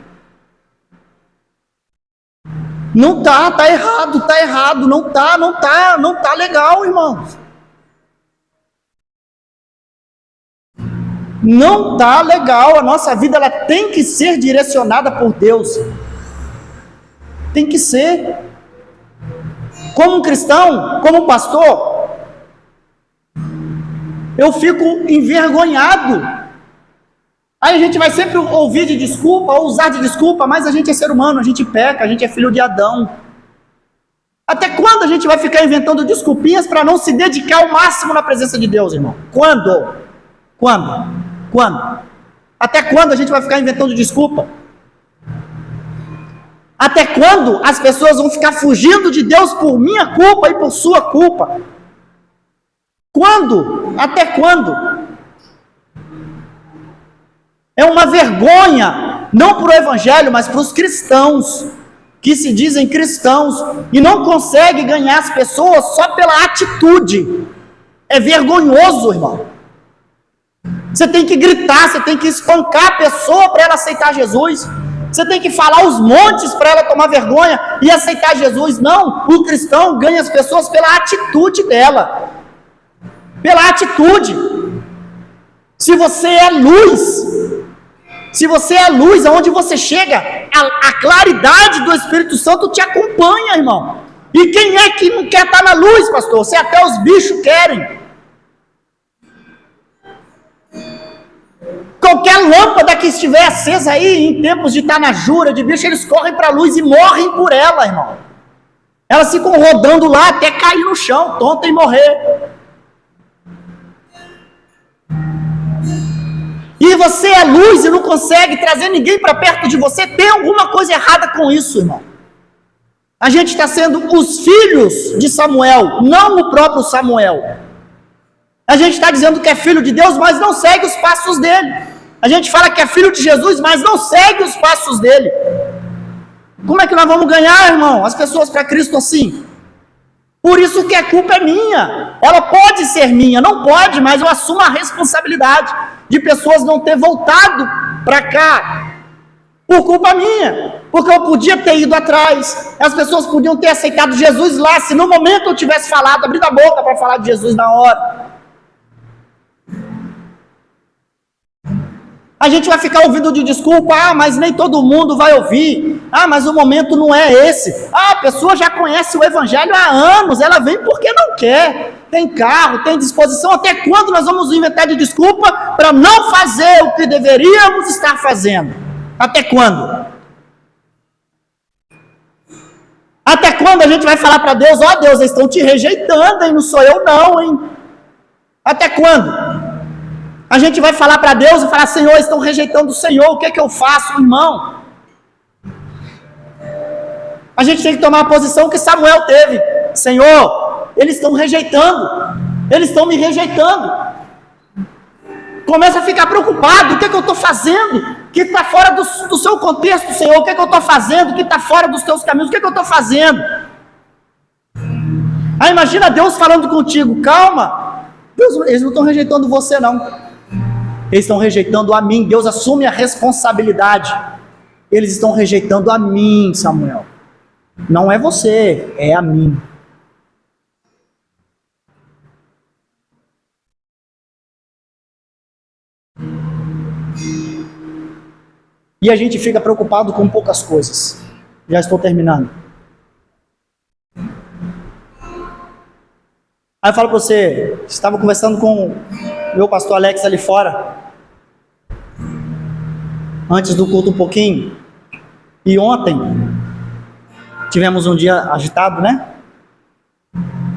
Não tá, tá errado, não tá legal, irmãos. Não tá legal, a nossa vida ela tem que ser direcionada por Deus. Tem que ser. Como um cristão, como um pastor, eu fico envergonhado. Aí a gente vai sempre ouvir de desculpa, ou usar de desculpa, mas a gente é ser humano, a gente peca, a gente é filho de Adão. Até quando a gente vai ficar inventando desculpinhas para não se dedicar ao máximo na presença de Deus, irmão? Quando? Até quando a gente vai ficar inventando desculpa? Até quando as pessoas vão ficar fugindo de Deus por minha culpa e por sua culpa? Quando? Até quando? É uma vergonha, não para o evangelho, mas para os cristãos, que se dizem cristãos, e não conseguem ganhar as pessoas só pela atitude. É vergonhoso, irmão. Você tem que gritar, você tem que espancar a pessoa para ela aceitar Jesus. Você tem que falar os montes para ela tomar vergonha e aceitar Jesus. Não, o cristão ganha as pessoas pela atitude dela. Pela atitude. Se você é luz, aonde você chega, a claridade do Espírito Santo te acompanha, irmão. E quem é que não quer estar na luz, pastor? Se até os bichos querem. Qualquer lâmpada que estiver acesa aí, em tempos de estar na jura, de bicho, eles correm para a luz e morrem por ela, irmão. Elas ficam rodando lá até cair no chão, tonta e morrer. E você é luz e não consegue trazer ninguém para perto de você, tem alguma coisa errada com isso, irmão. A gente está sendo os filhos de Samuel, não o próprio Samuel. A gente está dizendo que é filho de Deus, mas não segue os passos dele. A gente fala que é filho de Jesus, mas não segue os passos dele. Como é que nós vamos ganhar, irmão, as pessoas para Cristo assim? Por isso que a culpa é minha. Ela pode ser minha, não pode, mas eu assumo a responsabilidade de pessoas não ter voltado para cá por culpa minha, porque eu podia ter ido atrás, as pessoas podiam ter aceitado Jesus lá, se no momento eu tivesse falado, abrido a boca para falar de Jesus na hora. A gente vai ficar ouvindo de desculpa, mas nem todo mundo vai ouvir, mas o momento não é esse, a pessoa já conhece o evangelho há anos, ela vem porque não quer, tem carro, tem disposição. Até quando nós vamos inventar de desculpa para não fazer o que deveríamos estar fazendo? Até quando? Até quando a gente vai falar para Deus, Deus, eles estão te rejeitando, hein? Não sou eu não, hein? Até quando? A gente vai falar para Deus e falar, Senhor, eles estão rejeitando o Senhor, o que é que eu faço, irmão? A gente tem que tomar a posição que Samuel teve. Senhor, eles estão rejeitando, eles estão me rejeitando. Começa a ficar preocupado, o que é que eu estou fazendo? Que está fora do seu contexto, Senhor, o que é que eu estou fazendo? Que está fora dos teus caminhos, o que é que eu estou fazendo? Aí imagina Deus falando contigo, calma, Deus, eles não estão rejeitando você não. Eles estão rejeitando a mim. Deus assume a responsabilidade. Eles estão rejeitando a mim, Samuel. Não é você, é a mim. E a gente fica preocupado com poucas coisas. Já estou terminando. Aí eu falo para você, estava conversando com o meu pastor Alex ali fora, antes do culto um pouquinho, e ontem tivemos um dia agitado, né?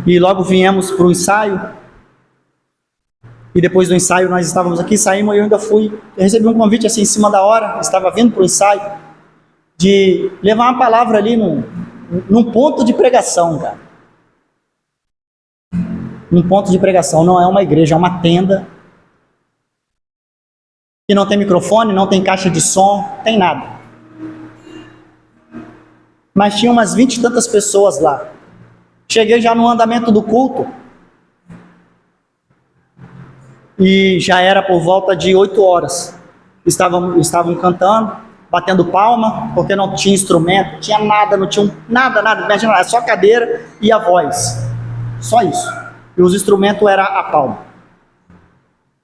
E logo viemos para o ensaio, e depois do ensaio nós estávamos aqui, saímos, e eu ainda eu recebi um convite assim em cima da hora, estava vindo para o ensaio, de levar uma palavra ali num ponto de pregação, cara. Um ponto de pregação, não é uma igreja, é uma tenda, que não tem microfone, não tem caixa de som, tem nada. Mas tinha umas 20 e tantas pessoas lá. Cheguei já no andamento do culto, e já era por volta de 8 horas. Estavam cantando, batendo palma, porque não tinha instrumento, não tinha nada, não tinha nada, imagina, era só cadeira e a voz, só isso. E os instrumentos eram a palma.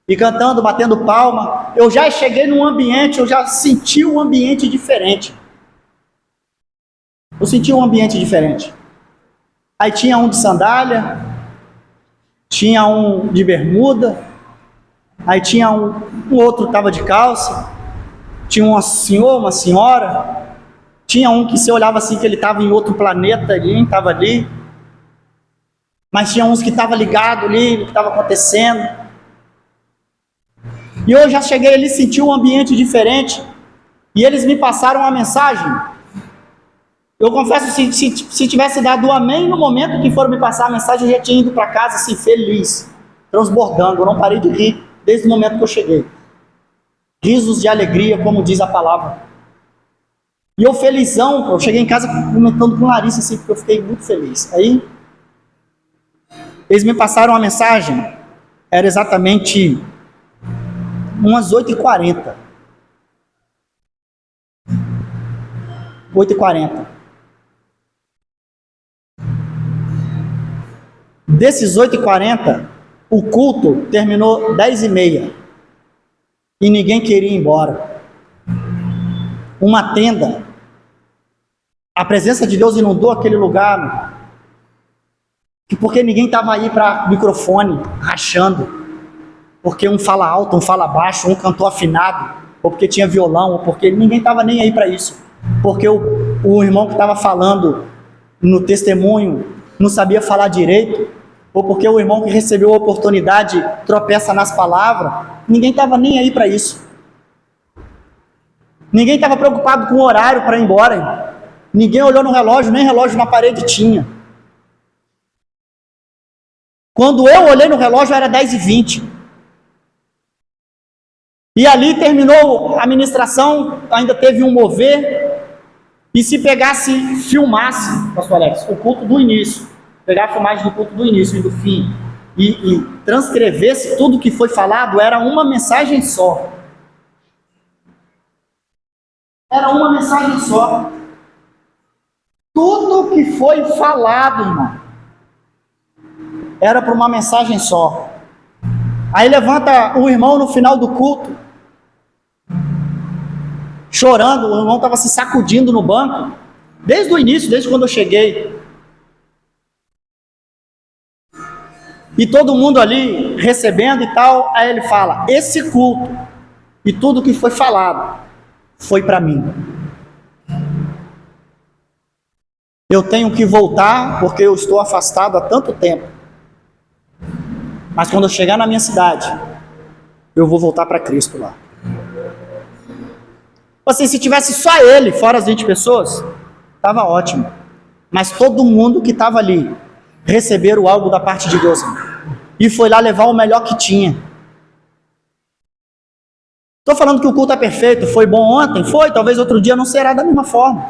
E cantando, batendo palma, eu já cheguei num ambiente, eu já senti um ambiente diferente. Eu senti um ambiente diferente. Aí tinha um de sandália, tinha um de bermuda, aí tinha um outro que estava de calça, tinha um senhor, uma senhora, tinha um que você olhava assim que ele estava em outro planeta ali, estava ali. Mas tinha uns que estavam ligados ali, no que estava acontecendo. E eu já cheguei ali, senti um ambiente diferente, e eles me passaram uma mensagem. Eu confesso, se tivesse dado o amém no momento que foram me passar a mensagem, eu já tinha ido para casa assim, feliz, transbordando. Eu não parei de rir desde o momento que eu cheguei. Risos de alegria, como diz a palavra. E eu felizão, eu cheguei em casa comentando com Larissa, assim, porque eu fiquei muito feliz. Aí, eles me passaram uma mensagem, era exatamente umas 8h40. 8h40. Desses 8h40, o culto terminou 10h30. E ninguém queria ir embora. Uma tenda. A presença de Deus inundou aquele lugar. Porque ninguém estava aí para microfone, rachando. Porque um fala alto, um fala baixo, um cantou afinado, ou porque tinha violão, ou porque ninguém estava nem aí para isso. Porque o irmão que estava falando no testemunho não sabia falar direito, ou porque o irmão que recebeu a oportunidade tropeça nas palavras. Ninguém estava nem aí para isso. Ninguém estava preocupado com o horário para ir embora. Irmão. Ninguém olhou no relógio, nem relógio na parede tinha. Quando eu olhei no relógio era 10h20. E ali terminou a ministração, ainda teve um mover. E se pegasse, filmasse, pastor Alex, o culto do início, pegar a filmagem do culto do início e do fim, e transcrevesse tudo que foi falado, era uma mensagem só. Era uma mensagem só. Tudo que foi falado, irmão, era para uma mensagem só. Aí levanta o irmão no final do culto, chorando, o irmão estava se sacudindo no banco, desde o início, desde quando eu cheguei. E todo mundo ali recebendo e tal, aí ele fala, esse culto e tudo que foi falado foi para mim. Eu tenho que voltar porque eu estou afastado há tanto tempo. Mas quando eu chegar na minha cidade, eu vou voltar para Cristo lá. Assim, se tivesse só ele, fora as 20 pessoas, estava ótimo. Mas todo mundo que estava ali, receberam algo da parte de Deus. E foi lá levar o melhor que tinha. Estou falando que o culto é perfeito, foi bom ontem? Foi, talvez outro dia não será da mesma forma.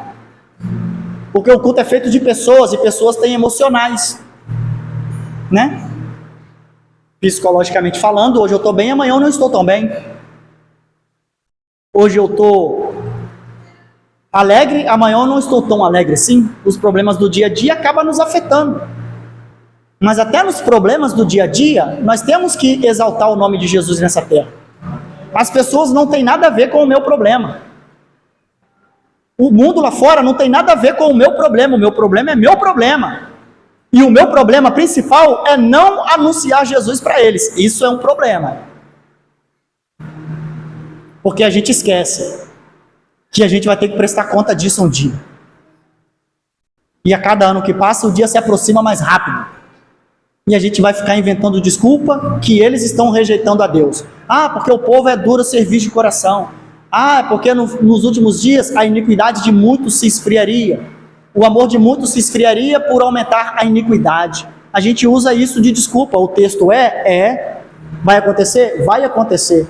Porque o culto é feito de pessoas, e pessoas têm emocionais. Né? Psicologicamente falando, hoje eu estou bem, amanhã eu não estou tão bem. Hoje eu estou alegre, amanhã eu não estou tão alegre assim. Os problemas do dia a dia acabam nos afetando. Mas até nos problemas do dia a dia, nós temos que exaltar o nome de Jesus nessa terra. As pessoas não têm nada a ver com o meu problema. O mundo lá fora não tem nada a ver com o meu problema é meu problema. E o meu problema principal é não anunciar Jesus para eles. Isso é um problema. Porque a gente esquece que a gente vai ter que prestar conta disso um dia. E a cada ano que passa, o dia se aproxima mais rápido. E a gente vai ficar inventando desculpa que eles estão rejeitando a Deus. Ah, porque o povo é duro servir de coração. Ah, porque nos últimos dias a iniquidade de muitos se esfriaria. O amor de muitos se esfriaria por aumentar a iniquidade. A gente usa isso de desculpa. O texto vai acontecer? Vai acontecer.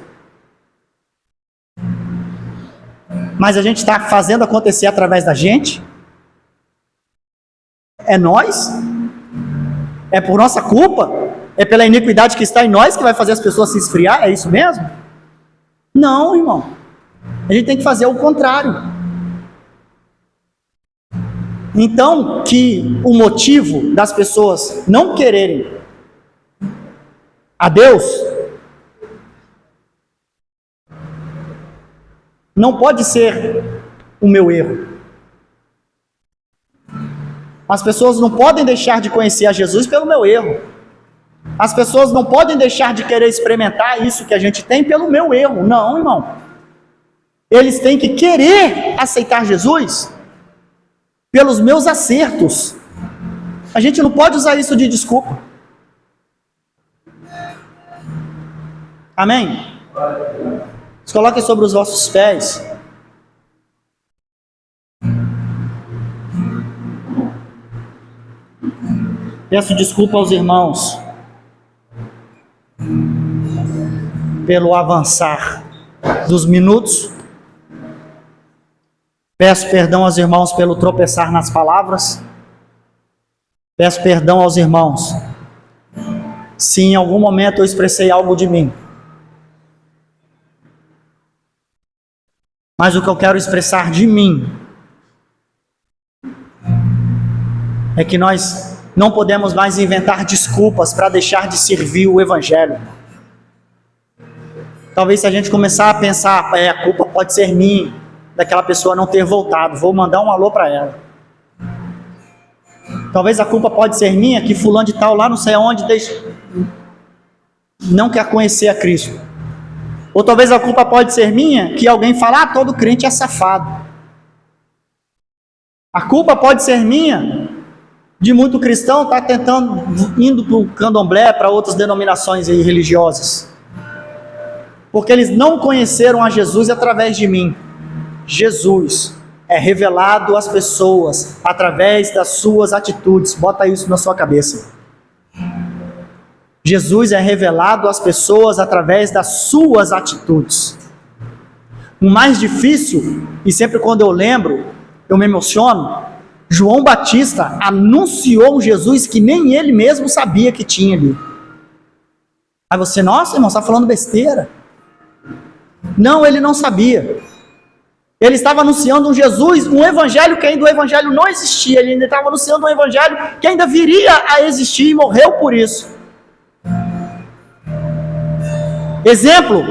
Mas a gente está fazendo acontecer através da gente? É nós? É por nossa culpa? É pela iniquidade que está em nós que vai fazer as pessoas se esfriar? É isso mesmo? Não, irmão. A gente tem que fazer o contrário. Então, que o motivo das pessoas não quererem a Deus não pode ser o meu erro. As pessoas não podem deixar de conhecer a Jesus pelo meu erro. As pessoas não podem deixar de querer experimentar isso que a gente tem pelo meu erro. Não, irmão. Eles têm que querer aceitar Jesus pelos meus acertos. A gente não pode usar isso de desculpa. Amém? Se coloquem sobre os vossos pés. Peço desculpa aos irmãos pelo avançar dos minutos. Peço perdão aos irmãos pelo tropeçar nas palavras. Peço perdão aos irmãos se em algum momento eu expressei algo de mim. Mas o que eu quero expressar de mim é que nós não podemos mais inventar desculpas para deixar de servir o Evangelho. Talvez se a gente começar a pensar, a culpa pode ser minha, daquela pessoa não ter voltado, vou mandar um alô para ela. Talvez a culpa pode ser minha, que fulano de tal lá não sei aonde não quer conhecer a Cristo. Ou talvez a culpa pode ser minha, que alguém fala, todo crente é safado. A culpa pode ser minha, de muito cristão estar tentando, indo para o candomblé, para outras denominações aí religiosas. Porque eles não conheceram a Jesus através de mim. Jesus é revelado às pessoas através das suas atitudes. Bota isso na sua cabeça. Jesus é revelado às pessoas através das suas atitudes. O mais difícil, e sempre quando eu lembro, eu me emociono, João Batista anunciou um Jesus que nem ele mesmo sabia que tinha ali. Aí você, nossa irmão, você está falando besteira. Não, ele não sabia. Ele estava anunciando um Jesus, um evangelho que ainda o evangelho não existia. Ele ainda estava anunciando um evangelho que ainda viria a existir e morreu por isso. Exemplo,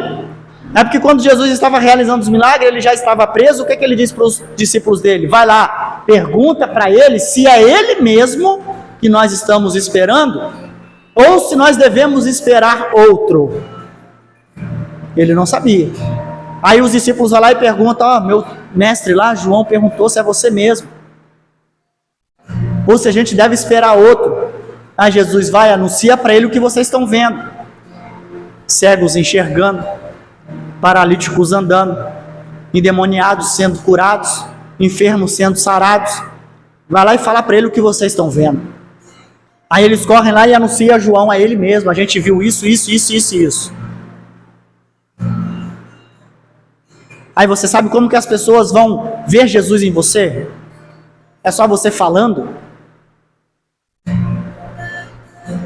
é porque quando Jesus estava realizando os milagres, ele já estava preso. O que ele disse para os discípulos dele? Vai lá, pergunta para ele se é ele mesmo que nós estamos esperando ou se nós devemos esperar outro. Ele não sabia. Aí os discípulos vão lá e perguntam, meu mestre lá, João perguntou se é você mesmo. Ou se a gente deve esperar outro. Aí Jesus vai e anuncia para ele o que vocês estão vendo. Cegos enxergando, paralíticos andando, endemoniados sendo curados, enfermos sendo sarados. Vai lá e fala para ele o que vocês estão vendo. Aí eles correm lá e anunciam a João a ele mesmo. A gente viu isso. Aí você sabe como que as pessoas vão ver Jesus em você? É só você falando?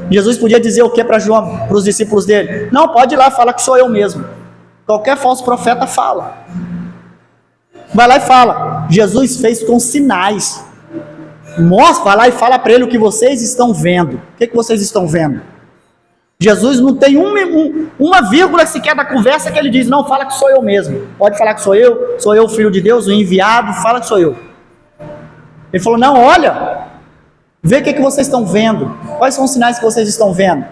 Jesus podia dizer o que para João, para os discípulos dele? Não, pode ir lá, fala que sou eu mesmo. Qualquer falso profeta fala. Vai lá e fala. Jesus fez com sinais. Mostra, vai lá e fala para ele o que vocês estão vendo. O que vocês estão vendo? Jesus não tem uma vírgula sequer da conversa que ele diz, não, fala que sou eu mesmo. Pode falar que sou eu o Filho de Deus, o enviado, fala que sou eu. Ele falou, não, olha, vê o que vocês estão vendo. Quais são os sinais que vocês estão vendo?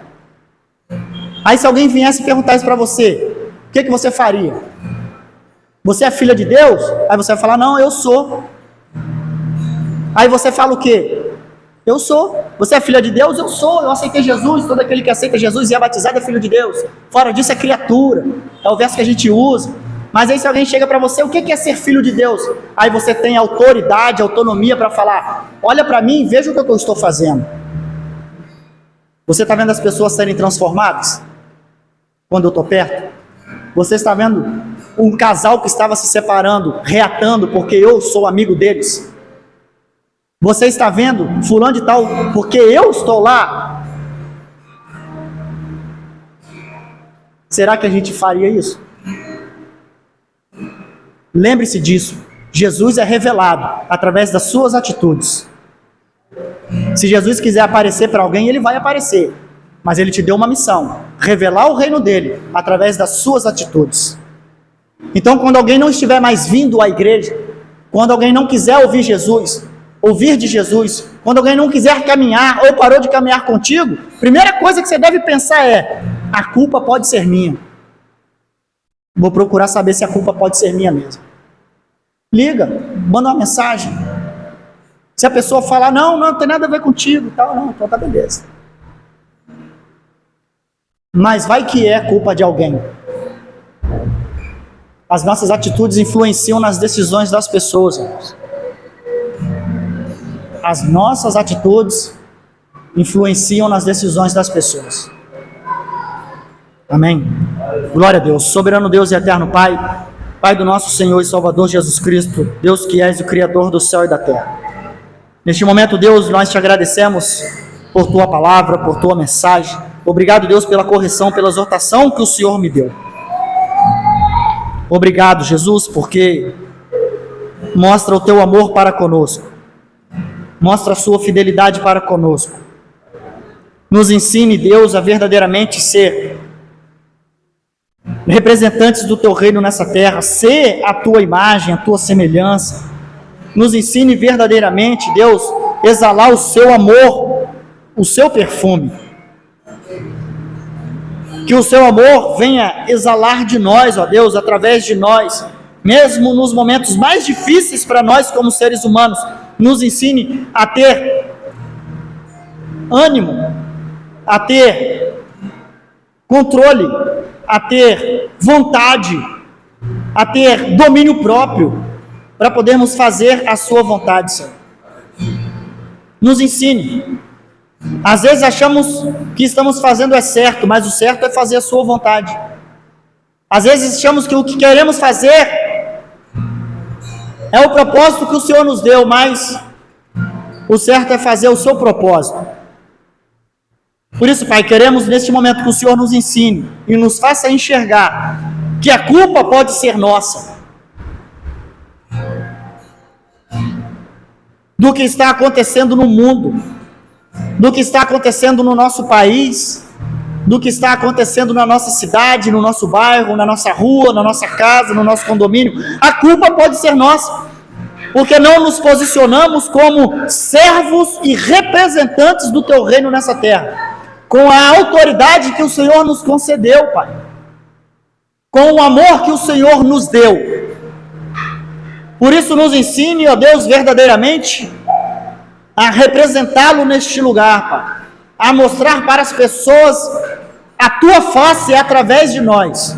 Aí se alguém viesse perguntar isso para você, o que você faria? Você é filha de Deus? Aí você vai falar, não, eu sou. Aí você fala o quê? Eu sou. Você é filha de Deus? Eu sou. Eu aceitei Jesus. Todo aquele que aceita Jesus e é batizado é filho de Deus. Fora disso é criatura. É o verso que a gente usa. Mas aí se alguém chega para você, o que é ser filho de Deus? Aí você tem autoridade, autonomia para falar, olha para mim, veja o que eu estou fazendo. Você está vendo as pessoas serem transformadas? Quando eu estou perto? Você está vendo um casal que estava se separando, reatando porque eu sou amigo deles? Você está vendo fulano de tal porque eu estou lá? Será que a gente faria isso? Lembre-se disso. Jesus é revelado através das suas atitudes. Se Jesus quiser aparecer para alguém, ele vai aparecer. Mas ele te deu uma missão: revelar o reino dele através das suas atitudes. Então, quando alguém não estiver mais vindo à igreja, quando alguém não quiser ouvir de Jesus, quando alguém não quiser caminhar ou parou de caminhar contigo, primeira coisa que você deve pensar é: a culpa pode ser minha. Vou procurar saber se a culpa pode ser minha mesmo. Liga, manda uma mensagem. Se a pessoa falar, não tem nada a ver contigo, tal, não, então tá beleza. Mas vai que é culpa de alguém. As nossas atitudes influenciam nas decisões das pessoas, irmãos. As nossas atitudes influenciam nas decisões das pessoas. Amém? Glória a Deus. Soberano Deus e eterno Pai, Pai do nosso Senhor e Salvador Jesus Cristo, Deus que és o Criador do céu e da terra. Neste momento, Deus, nós te agradecemos por tua palavra, por tua mensagem. Obrigado, Deus, pela correção, pela exortação que o Senhor me deu. Obrigado, Jesus, porque mostra o teu amor para conosco, mostra a sua fidelidade para conosco. Nos ensine, Deus, a verdadeiramente ser representantes do teu reino nessa terra, ser a tua imagem, a tua semelhança. Nos ensine verdadeiramente, Deus, exalar o seu amor, o seu perfume. Que o seu amor venha exalar de nós, ó Deus, através de nós, mesmo nos momentos mais difíceis para nós como seres humanos. Nos ensine a ter ânimo, a ter controle, a ter vontade, a ter domínio próprio, para podermos fazer a sua vontade, Senhor. Nos ensine. Às vezes achamos que estamos fazendo é certo, mas o certo é fazer a sua vontade. Às vezes achamos que o que queremos fazer é o propósito que o Senhor nos deu, mas o certo é fazer o seu propósito. Por isso, Pai, queremos neste momento que o Senhor nos ensine e nos faça enxergar que a culpa pode ser nossa, do que está acontecendo no mundo, do que está acontecendo no nosso país, do que está acontecendo na nossa cidade, no nosso bairro, na nossa rua, na nossa casa, no nosso condomínio. A culpa pode ser nossa, porque não nos posicionamos como servos e representantes do teu reino nessa terra, com a autoridade que o Senhor nos concedeu, Pai, com o amor que o Senhor nos deu. Por isso nos ensine, ó Deus, verdadeiramente a representá-lo neste lugar, Pai, a mostrar para as pessoas a tua face através de nós,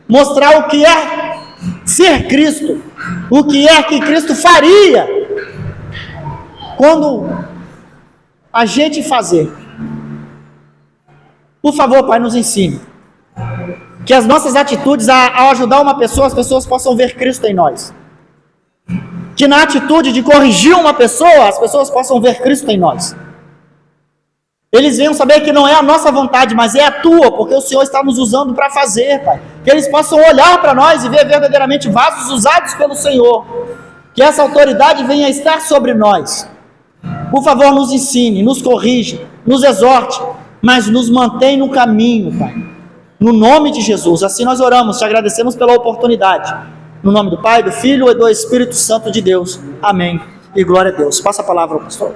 mostrar o que é ser Cristo, o que é que Cristo faria quando a gente fazer. Por favor, Pai, nos ensine que as nossas atitudes ao ajudar uma pessoa, as pessoas possam ver Cristo em nós. Que na atitude de corrigir uma pessoa, as pessoas possam ver Cristo em nós. Eles venham saber que não é a nossa vontade, mas é a tua, porque o Senhor está nos usando para fazer, Pai. Que eles possam olhar para nós e ver verdadeiramente vasos usados pelo Senhor. Que essa autoridade venha a estar sobre nós. Por favor, nos ensine, nos corrija, nos exorte, mas nos mantém no caminho, Pai. No nome de Jesus, assim nós oramos, te agradecemos pela oportunidade. No nome do Pai, do Filho e do Espírito Santo de Deus. Amém. E glória a Deus. Passa a palavra ao pastor.